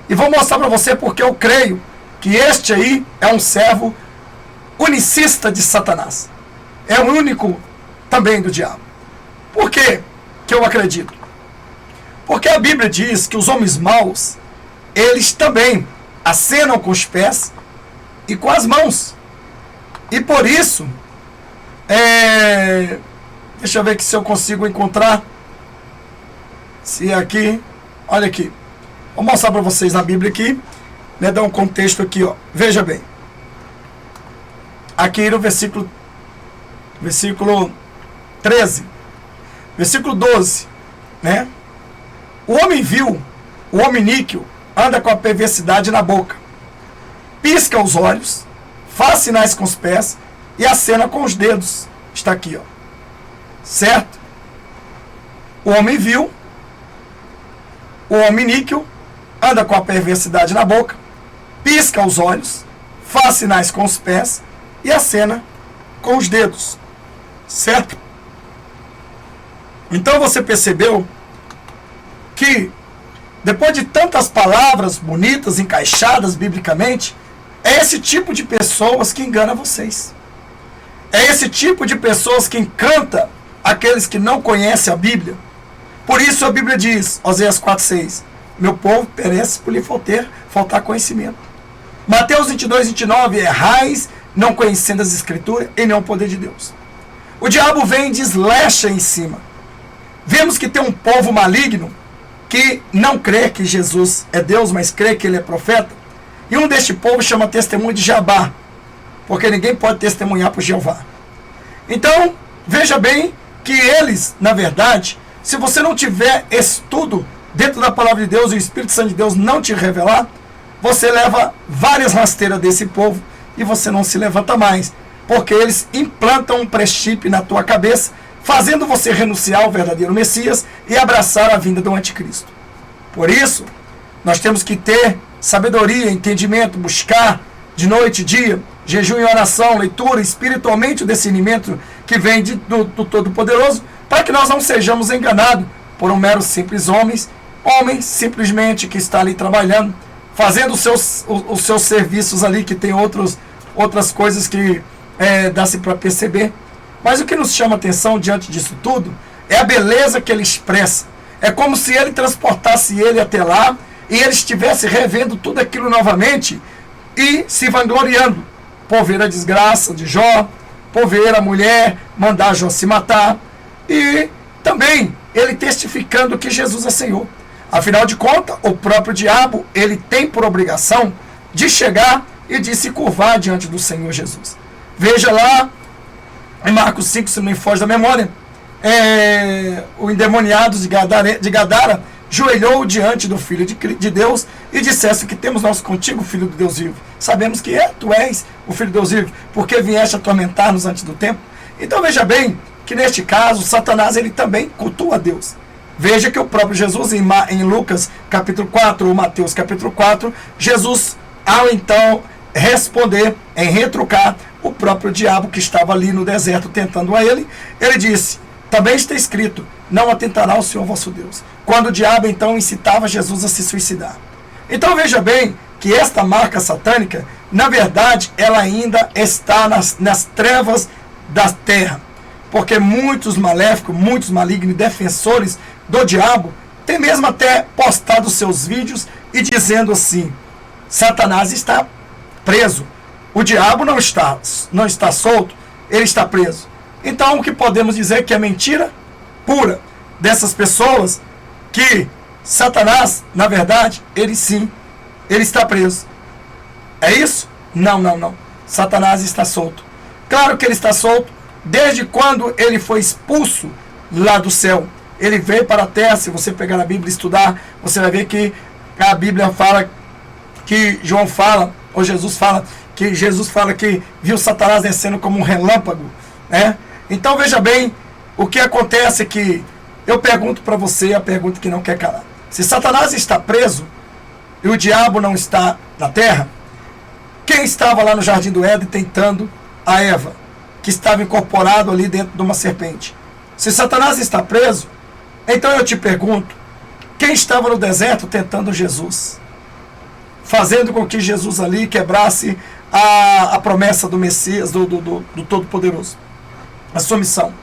E vou mostrar para você porque eu creio que este aí é um servo unicista de Satanás. É o único também do diabo. Por quê que eu acredito? Porque a Bíblia diz que os homens maus, eles também acenam com os pés e com as mãos. E por isso, deixa eu ver aqui se eu consigo encontrar. Se aqui, olha aqui. Vou mostrar para vocês na Bíblia aqui, né, dar um contexto aqui, ó. Veja bem. Aqui no versículo 13, versículo 12, né? O homem vil, o homem níquel, anda com a perversidade na boca, pisca os olhos, faz sinais com os pés e acena com os dedos. Está aqui, ó. Certo? O homem vil, o homem níquel, anda com a perversidade na boca, pisca os olhos, faz sinais com os pés e acena com os dedos. Certo? Então você percebeu que, depois de tantas palavras bonitas, encaixadas biblicamente, é esse tipo de pessoas que engana vocês. É esse tipo de pessoas que encanta aqueles que não conhecem a Bíblia. Por isso a Bíblia diz, Oséias 4,6, meu povo perece por lhe faltar conhecimento. Mateus 22, 29, errais, não conhecendo as Escrituras e não o poder de Deus. O diabo vem e deslecha em cima. Vemos que tem um povo maligno que não crê que Jesus é Deus, mas crê que ele é profeta. E um deste povo chama testemunho de Jabá, porque ninguém pode testemunhar por Jeová. Então, veja bem que eles, na verdade, se você não tiver estudo dentro da palavra de Deus e o Espírito Santo de Deus não te revelar, você leva várias rasteiras desse povo e você não se levanta mais, porque eles implantam um pré-chip na tua cabeça, fazendo você renunciar ao verdadeiro Messias e abraçar a vinda do anticristo. Por isso, nós temos que ter sabedoria, entendimento, buscar de noite e dia, jejum e oração, leitura, espiritualmente o discernimento que vem do Todo-Poderoso, para que nós não sejamos enganados por um mero simples homem simplesmente que está ali trabalhando, fazendo os seus serviços ali, que tem outras coisas que dá-se para perceber. Mas o que nos chama atenção diante disso tudo é a beleza que ele expressa. É como se ele transportasse ele até lá e ele estivesse revendo tudo aquilo novamente e se vangloriando por ver a desgraça de Jó, por ver a mulher mandar Jó se matar e também ele testificando que Jesus é Senhor. Afinal de contas, o próprio diabo, ele tem por obrigação de chegar e de se curvar diante do Senhor Jesus. Veja lá em Marcos 5, se não me foge da memória, o endemoniado de Gadara joelhou diante do Filho de Deus e dissesse: que temos nós contigo, Filho de Deus vivo. Sabemos que tu és o Filho de Deus vivo, porque vieste atormentar-nos antes do tempo. Então veja bem que neste caso Satanás ele também cultua a Deus. Veja que o próprio Jesus em Lucas capítulo 4 ou Mateus capítulo 4, Jesus ao então responder, em retrucar o próprio diabo que estava ali no deserto tentando a ele disse: também está escrito, não atentará ao Senhor vosso Deus. Quando o diabo então incitava Jesus a se suicidar. Então veja bem que esta marca satânica, na verdade, ela ainda está nas trevas da terra. Porque muitos maléficos, muitos malignos defensores do diabo, têm mesmo até postado seus vídeos e dizendo assim: Satanás está preso. O diabo não está solto, ele está preso. Então o que podemos dizer que é mentira pura dessas pessoas, que Satanás, na verdade, ele está preso. É isso? Não. Satanás está solto. Claro que ele está solto desde quando ele foi expulso lá do céu. Ele veio para a terra. Se você pegar a Bíblia e estudar, você vai ver que a Bíblia fala, que João fala, ou Jesus fala que viu Satanás descendo como um relâmpago, né? Então veja bem, o que acontece é que eu pergunto para você a pergunta que não quer calar. Se Satanás está preso e o diabo não está na terra, quem estava lá no Jardim do Éden tentando a Eva, que estava incorporado ali dentro de uma serpente? Se Satanás está preso, então eu te pergunto, quem estava no deserto tentando Jesus? Fazendo com que Jesus ali quebrasse a promessa do Messias, do Todo-Poderoso, a sua missão.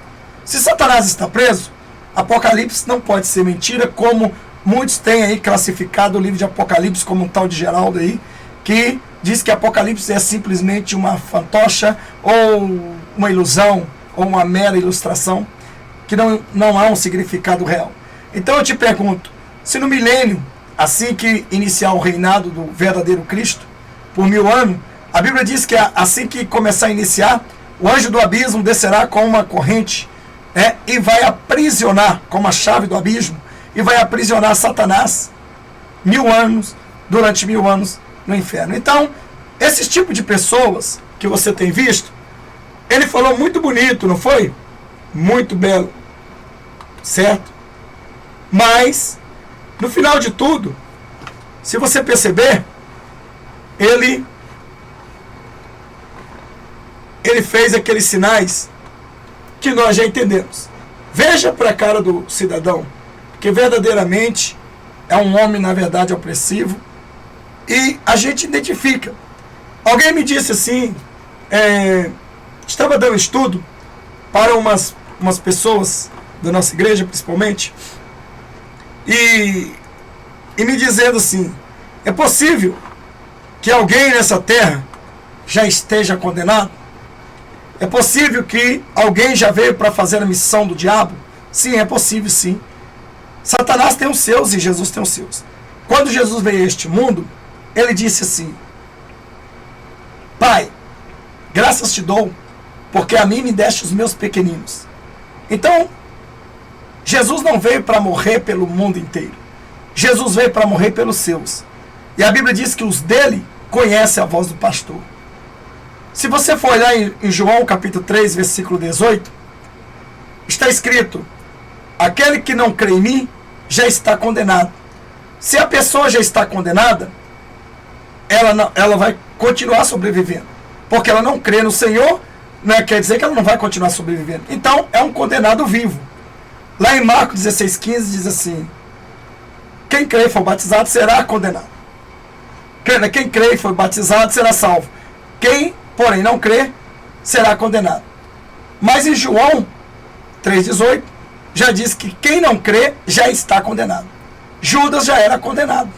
Se Satanás está preso, Apocalipse não pode ser mentira, como muitos têm aí classificado o livro de Apocalipse como um tal de Geraldo aí, que diz que Apocalipse é simplesmente uma fantocha ou uma ilusão ou uma mera ilustração, que não há um significado real. Então eu te pergunto, se no milênio, assim que iniciar o reinado do verdadeiro Cristo, por 1000 anos, a Bíblia diz que assim que começar a iniciar, o anjo do abismo descerá com uma corrente, e vai aprisionar, com uma chave do abismo, e vai aprisionar Satanás 1000 anos, durante 1000 anos no inferno. Então, esses tipos de pessoas que você tem visto, ele falou muito bonito, não foi? Muito belo, certo? Mas, no final de tudo, se você perceber, ele fez aqueles sinais que nós já entendemos. Veja para a cara do cidadão, que verdadeiramente é um homem, na verdade, opressivo, e a gente identifica. Alguém me disse assim, estava dando estudo para umas pessoas da nossa igreja, principalmente, e me dizendo assim: é possível que alguém nessa terra já esteja condenado? É possível que alguém já veio para fazer a missão do diabo? Sim, é possível, sim. Satanás tem os seus e Jesus tem os seus. Quando Jesus veio a este mundo, ele disse assim: Pai, graças te dou, porque a mim me deste os meus pequeninos. Então, Jesus não veio para morrer pelo mundo inteiro. Jesus veio para morrer pelos seus. E a Bíblia diz que os dele conhecem a voz do pastor. Se você for olhar em João capítulo 3, versículo 18, está escrito: aquele que não crê em mim já está condenado. Se a pessoa já está condenada, ela vai continuar sobrevivendo. Porque ela não crê no Senhor, não quer dizer que ela não vai continuar sobrevivendo. Então, é um condenado vivo. Lá em Marcos 16,15 diz assim: quem crê e for batizado será condenado. Quem crê e for batizado será salvo. Quem, porém, não crê será condenado. Mas em João 3,18 já diz que quem não crê já está condenado. Judas já era condenado.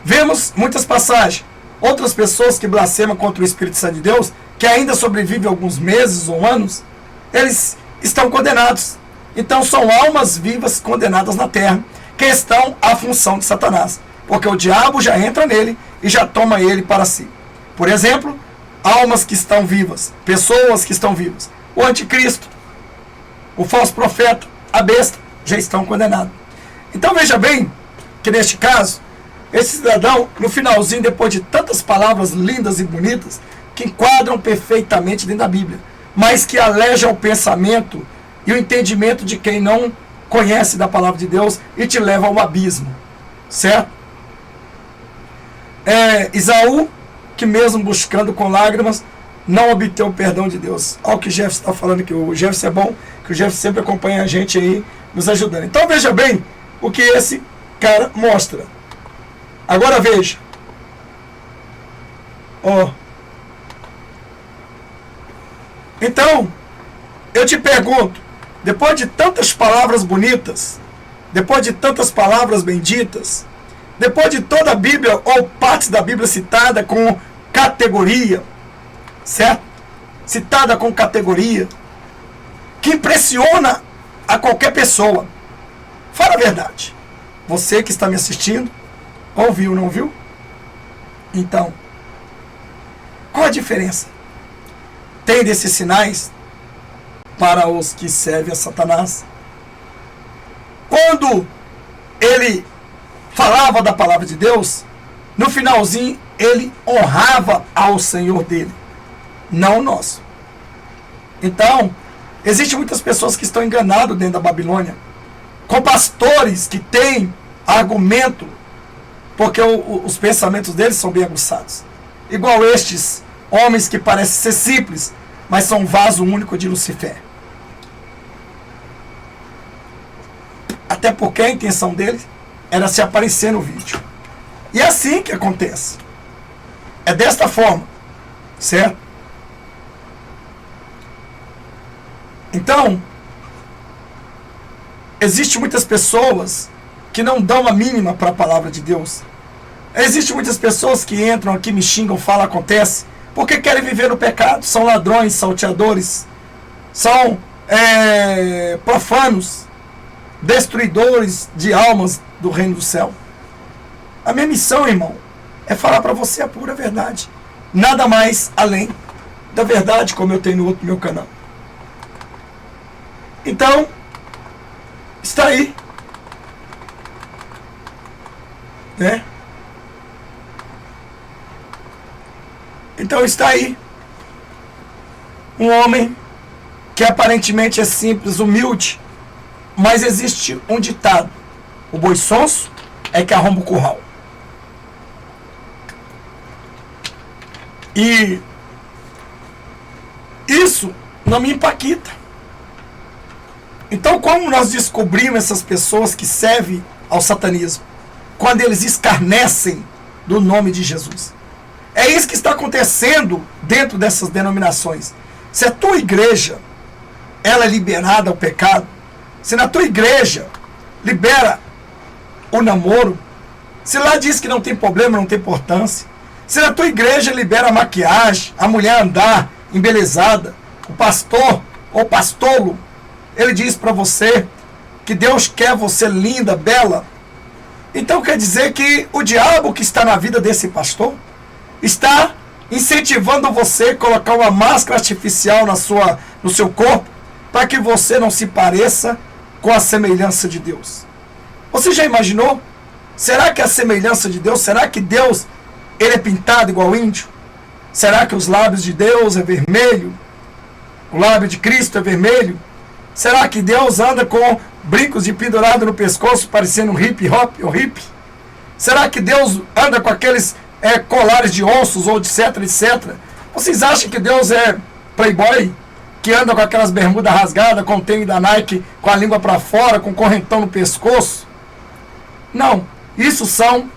Vemos muitas passagens. Outras pessoas que blasfemam contra o Espírito Santo de Deus, que ainda sobrevivem alguns meses ou anos, eles estão condenados. Então são almas vivas condenadas na terra, que estão à função de Satanás. Porque o diabo já entra nele e já toma ele para si. Por exemplo, almas que estão vivas, pessoas que estão vivas. O anticristo, o falso profeta, a besta, já estão condenados. Então veja bem que neste caso, esse cidadão, no finalzinho, depois de tantas palavras lindas e bonitas, que enquadram perfeitamente dentro da Bíblia, mas que alejam o pensamento e o entendimento de quem não conhece da palavra de Deus e te leva ao abismo, certo? Isaú, que mesmo buscando com lágrimas, não obteve o perdão de Deus. Olha o que o Jefferson está falando, que o Jefferson é bom, que o Jefferson sempre acompanha a gente aí, nos ajudando. Então veja bem o que esse cara mostra. Agora veja. Ó. Então, eu te pergunto, depois de tantas palavras bonitas, depois de tantas palavras benditas, depois de toda a Bíblia, ou partes da Bíblia citada com categoria, certo? Citada com categoria, que impressiona a qualquer pessoa. Fala a verdade. Você que está me assistindo, ouviu, não viu? Então, qual a diferença? Tem desses sinais para os que servem a Satanás? Quando ele falava da palavra de Deus, no finalzinho ele honrava ao Senhor dele, não o nosso. Então, existem muitas pessoas que estão enganadas dentro da Babilônia, com pastores que têm argumento, porque os pensamentos deles são bem aguçados. Igual estes homens que parecem ser simples, mas são um vaso único de Lucifer. Até porque a intenção deles era se aparecer no vídeo. E é assim que acontece. É desta forma, certo? Então, existem muitas pessoas que não dão a mínima para a palavra de Deus. Existem muitas pessoas que entram aqui, me xingam, falam, acontece, porque querem viver no pecado. São ladrões, salteadores, são profanos, destruidores de almas do reino do céu. A minha missão, irmão, é falar para você a pura verdade. Nada mais além da verdade, como eu tenho no outro meu canal. Então, está aí, né? Então está aí um homem que aparentemente é simples, humilde, mas existe um ditado: o boi sonso é que arromba o curral. E isso não me impacta. Então, como nós descobrimos essas pessoas que servem ao satanismo? Quando eles escarnecem do nome de Jesus. É isso que está acontecendo dentro dessas denominações. Se a tua igreja ela é liberada ao pecado, se na tua igreja libera o namoro, se lá diz que não tem problema, não tem importância, se na tua igreja libera a maquiagem, a mulher andar embelezada, o pastor ou pastolo, ele diz para você que Deus quer você linda, bela, então quer dizer que o diabo que está na vida desse pastor está incentivando você a colocar uma máscara artificial no seu corpo para que você não se pareça com a semelhança de Deus. Você já imaginou? Será que a semelhança de Deus, será que Deus ele é pintado igual índio? Será que os lábios de Deus é vermelho? O lábio de Cristo é vermelho? Será que Deus anda com brincos de pendurado no pescoço, parecendo um hip hop ou hippie? Será que Deus anda com aqueles colares de ossos ou etc, etc? Vocês acham que Deus é playboy? Que anda com aquelas bermudas rasgadas, com tênis da Nike, com a língua para fora, com correntão no pescoço? Não. Isso são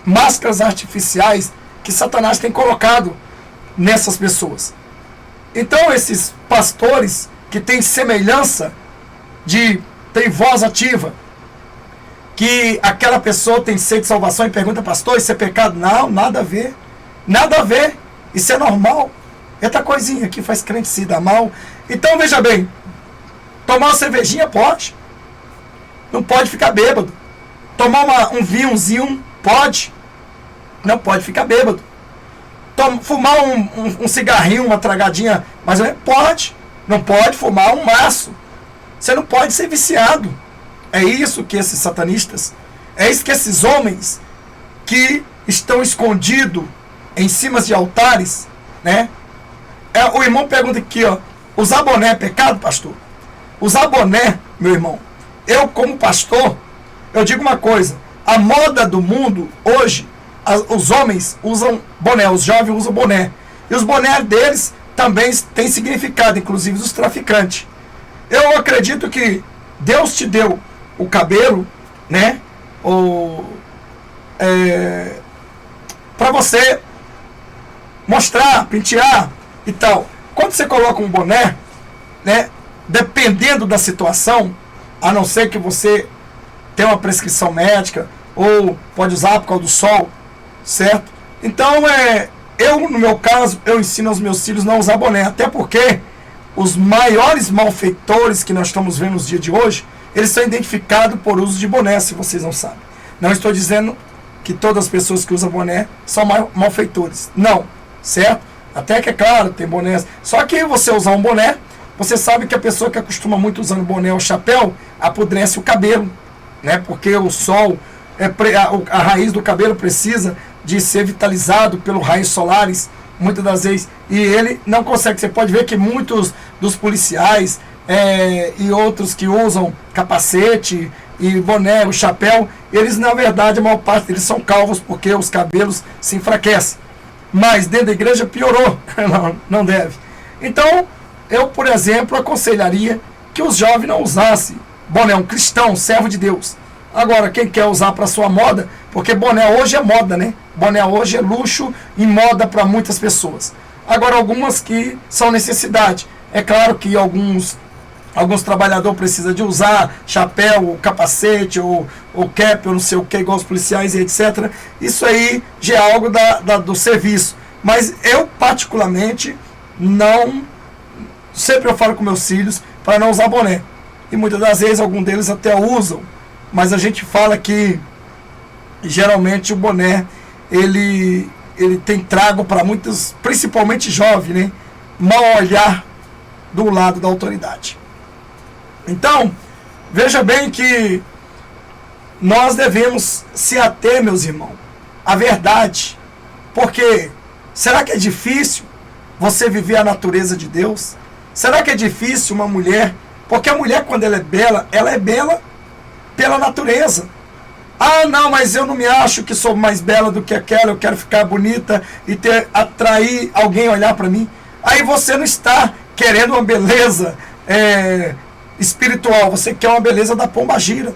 máscaras artificiais que Satanás tem colocado nessas pessoas. Então esses pastores que têm semelhança tem voz ativa, que aquela pessoa tem sede de salvação e pergunta: pastor, isso é pecado? Não, nada a ver. Nada a ver. Isso é normal. Outra coisinha que faz crente se dar mal. Então veja bem, tomar uma cervejinha pode. Não pode ficar bêbado. Tomar um vinhozinho pode. não pode ficar bêbado. Fumar um cigarrinho, uma tragadinha, mas pode. Não pode fumar um maço. Você não pode ser viciado. É isso que esses satanistas, é isso que esses homens que estão escondidos em cima de altares, né? O irmão pergunta aqui, ó, usar boné é pecado, pastor? Usar boné, meu irmão, eu como pastor, eu digo uma coisa, a moda do mundo hoje, os homens usam boné, os jovens usam boné, e os bonés deles também têm significado, inclusive dos traficantes. Eu acredito que Deus te deu o cabelo, né, para você mostrar, pentear e tal. Quando você coloca um boné, né, dependendo da situação, a não ser que você tenha uma prescrição médica, ou pode usar por causa do sol, certo? Então, eu, no meu caso, eu ensino aos meus filhos não usar boné, até porque os maiores malfeitores que nós estamos vendo nos dias de hoje, eles são identificados por uso de boné, se vocês não sabem. Não estou dizendo que todas as pessoas que usam boné são malfeitores. Não, certo? Até que é claro, tem bonés. Só que você usar um boné, você sabe que a pessoa que acostuma muito usando boné ou chapéu, apodrece o cabelo, né? Porque o sol, a raiz do cabelo precisa de ser vitalizado pelos raios solares, muitas das vezes, e ele não consegue. Você pode ver que muitos dos policiais e outros que usam capacete e boné, o chapéu, eles na verdade, a maior parte deles são calvos porque os cabelos se enfraquecem. Mas dentro da igreja piorou. Não deve. Então, eu, por exemplo, aconselharia que os jovens não usassem boné, um cristão, servo de Deus. Agora, quem quer usar para sua moda, porque boné hoje é moda, né? Boné hoje é luxo e moda para muitas pessoas. Agora, algumas que são necessidade. É claro que alguns trabalhadores precisam de usar chapéu, capacete, ou cap, ou não sei o que, igual os policiais e etc. Isso aí já é algo do serviço. Mas eu, particularmente, não... Sempre eu falo com meus filhos para não usar boné. E muitas das vezes, alguns deles até usam. Mas a gente fala que, geralmente, o boné, ele tem trago para muitos, principalmente jovens, né? Mal olhar do lado da autoridade. Então, veja bem que nós devemos se ater, meus irmãos, à verdade. Porque será que é difícil você viver a natureza de Deus? Será que é difícil uma mulher? Porque a mulher, quando ela é bela pela natureza. Ah, não, mas eu não me acho que sou mais bela do que aquela, eu quero ficar bonita e atrair alguém a olhar para mim. Aí você não está querendo uma beleza espiritual, você quer uma beleza da pombagira,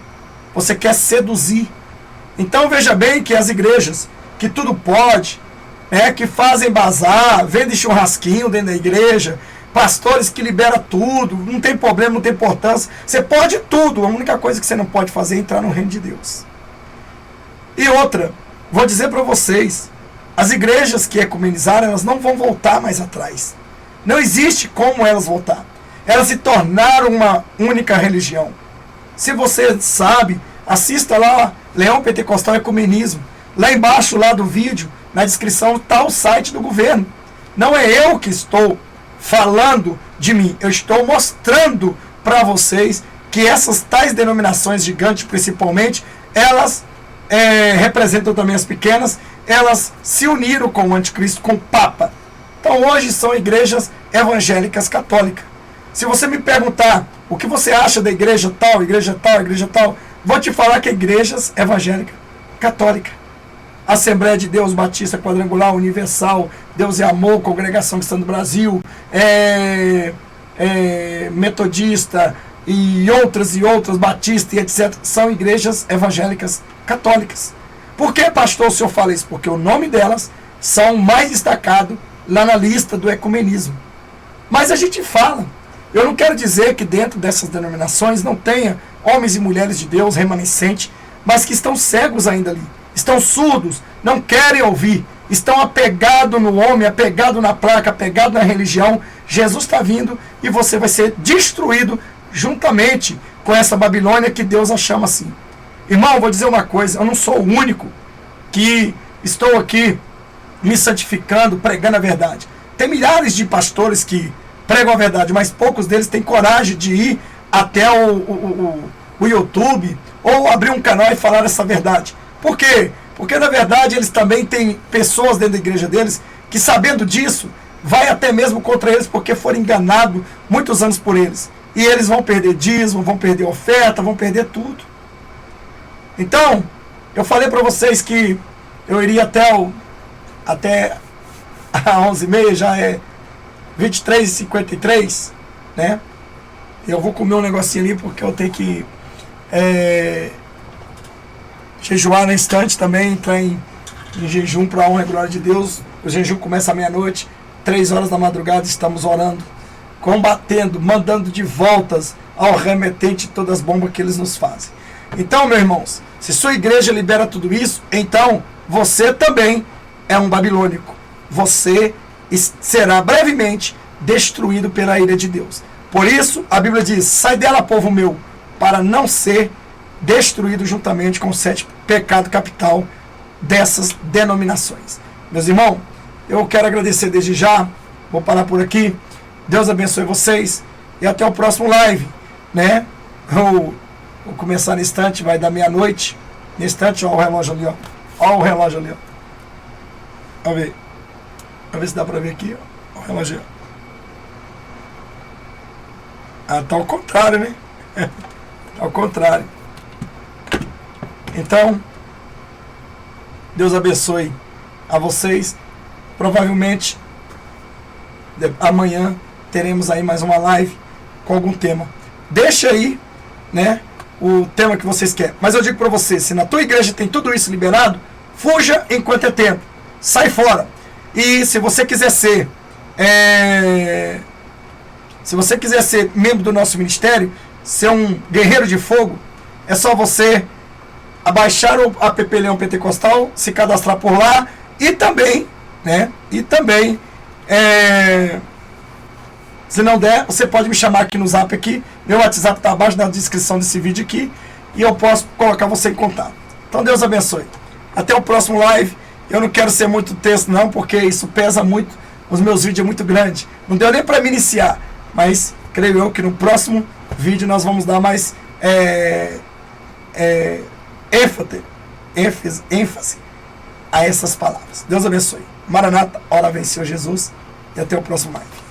você quer seduzir. Então veja bem que as igrejas que tudo pode, que fazem bazar, vendem churrasquinho dentro da igreja, pastores que liberam tudo, não tem problema, não tem importância, você pode tudo, a única coisa que você não pode fazer é entrar no reino de Deus. E outra, vou dizer para vocês, as igrejas que ecumenizaram, elas não vão voltar mais atrás. Não existe como elas voltar. Elas se tornaram uma única religião. Se você sabe, assista lá, Leão Pentecostal Ecumenismo. Lá embaixo, lá do vídeo, na descrição, está o site do governo. Não é eu que estou falando de mim. Eu estou mostrando para vocês que essas tais denominações gigantes, principalmente, elas representam também as pequenas, elas se uniram com o anticristo, com o Papa. Então hoje são igrejas evangélicas católicas. Se você me perguntar o que você acha da igreja tal, igreja tal, igreja tal, vou te falar que é igrejas evangélica católica. Assembleia de Deus, Batista, Quadrangular, Universal, Deus é Amor, Congregação Cristã do Brasil, Metodista e outras, Batista e etc. São igrejas evangélicas católicas. Por que, pastor, o senhor fala isso? Porque o nome delas são mais destacados lá na lista do ecumenismo. Mas a gente fala. Eu não quero dizer que dentro dessas denominações não tenha homens e mulheres de Deus remanescentes, mas que estão cegos ainda ali. Estão surdos, não querem ouvir, estão apegados no homem, apegados na placa, apegados na religião. Jesus está vindo e você vai ser destruído juntamente com essa Babilônia que Deus a chama assim. Irmão, vou dizer uma coisa, eu não sou o único que estou aqui me santificando, pregando a verdade. Tem milhares de pastores que pregam a verdade, mas poucos deles têm coragem de ir até o YouTube ou abrir um canal e falar essa verdade. Por quê? Porque na verdade eles também têm pessoas dentro da igreja deles que, sabendo disso, vai até mesmo contra eles porque foram enganados muitos anos por eles. E eles vão perder dízimo, vão perder oferta, vão perder tudo. Então, eu falei para vocês que eu iria até às 11h30, já é 23h53, né? Eu vou comer um negocinho ali porque eu tenho que jejuar na instante também, entrar em jejum para a honra e glória de Deus. O jejum começa à meia-noite, 3 horas da madrugada estamos orando, combatendo, mandando de voltas ao remetente todas as bombas que eles nos fazem. Então, meus irmãos, se sua igreja libera tudo isso, então você também é um babilônico. Você será brevemente destruído pela ira de Deus. Por isso, a Bíblia diz: sai dela, povo meu, para não ser destruído juntamente com o 7 pecado capital dessas denominações. Meus irmãos, eu quero agradecer desde já. Vou parar por aqui. Deus abençoe vocês e até o próximo live, né? Vou começar no instante, vai dar meia-noite. No instante, ó o relógio ali, ó. Ó o relógio ali, ó. Vamos ver se dá pra ver aqui, ó. Ó o relógio. Ah, tá ao contrário, né? Tá ao contrário. Então, Deus abençoe a vocês. Provavelmente amanhã teremos aí mais uma live com algum tema. Deixa aí, né, o tema que vocês querem. Mas eu digo para você, se na tua igreja tem tudo isso liberado, fuja enquanto é tempo. Sai fora. E se você quiser ser membro do nosso ministério, ser um guerreiro de fogo, é só você abaixar o app Leão Pentecostal, se cadastrar por lá e também, né? E também, se não der, você pode me chamar aqui no Zap aqui. Meu WhatsApp está abaixo na descrição desse vídeo aqui e eu posso colocar você em contato. Então Deus abençoe. Até o próximo live. Eu não quero ser muito texto não, porque isso pesa muito. Os meus vídeos é muito grande. Não deu nem para me iniciar, mas creio eu que no próximo vídeo nós vamos dar mais ênfase a essas palavras. Deus abençoe. Maranata, ora vem Senhor Jesus, e até o próximo live.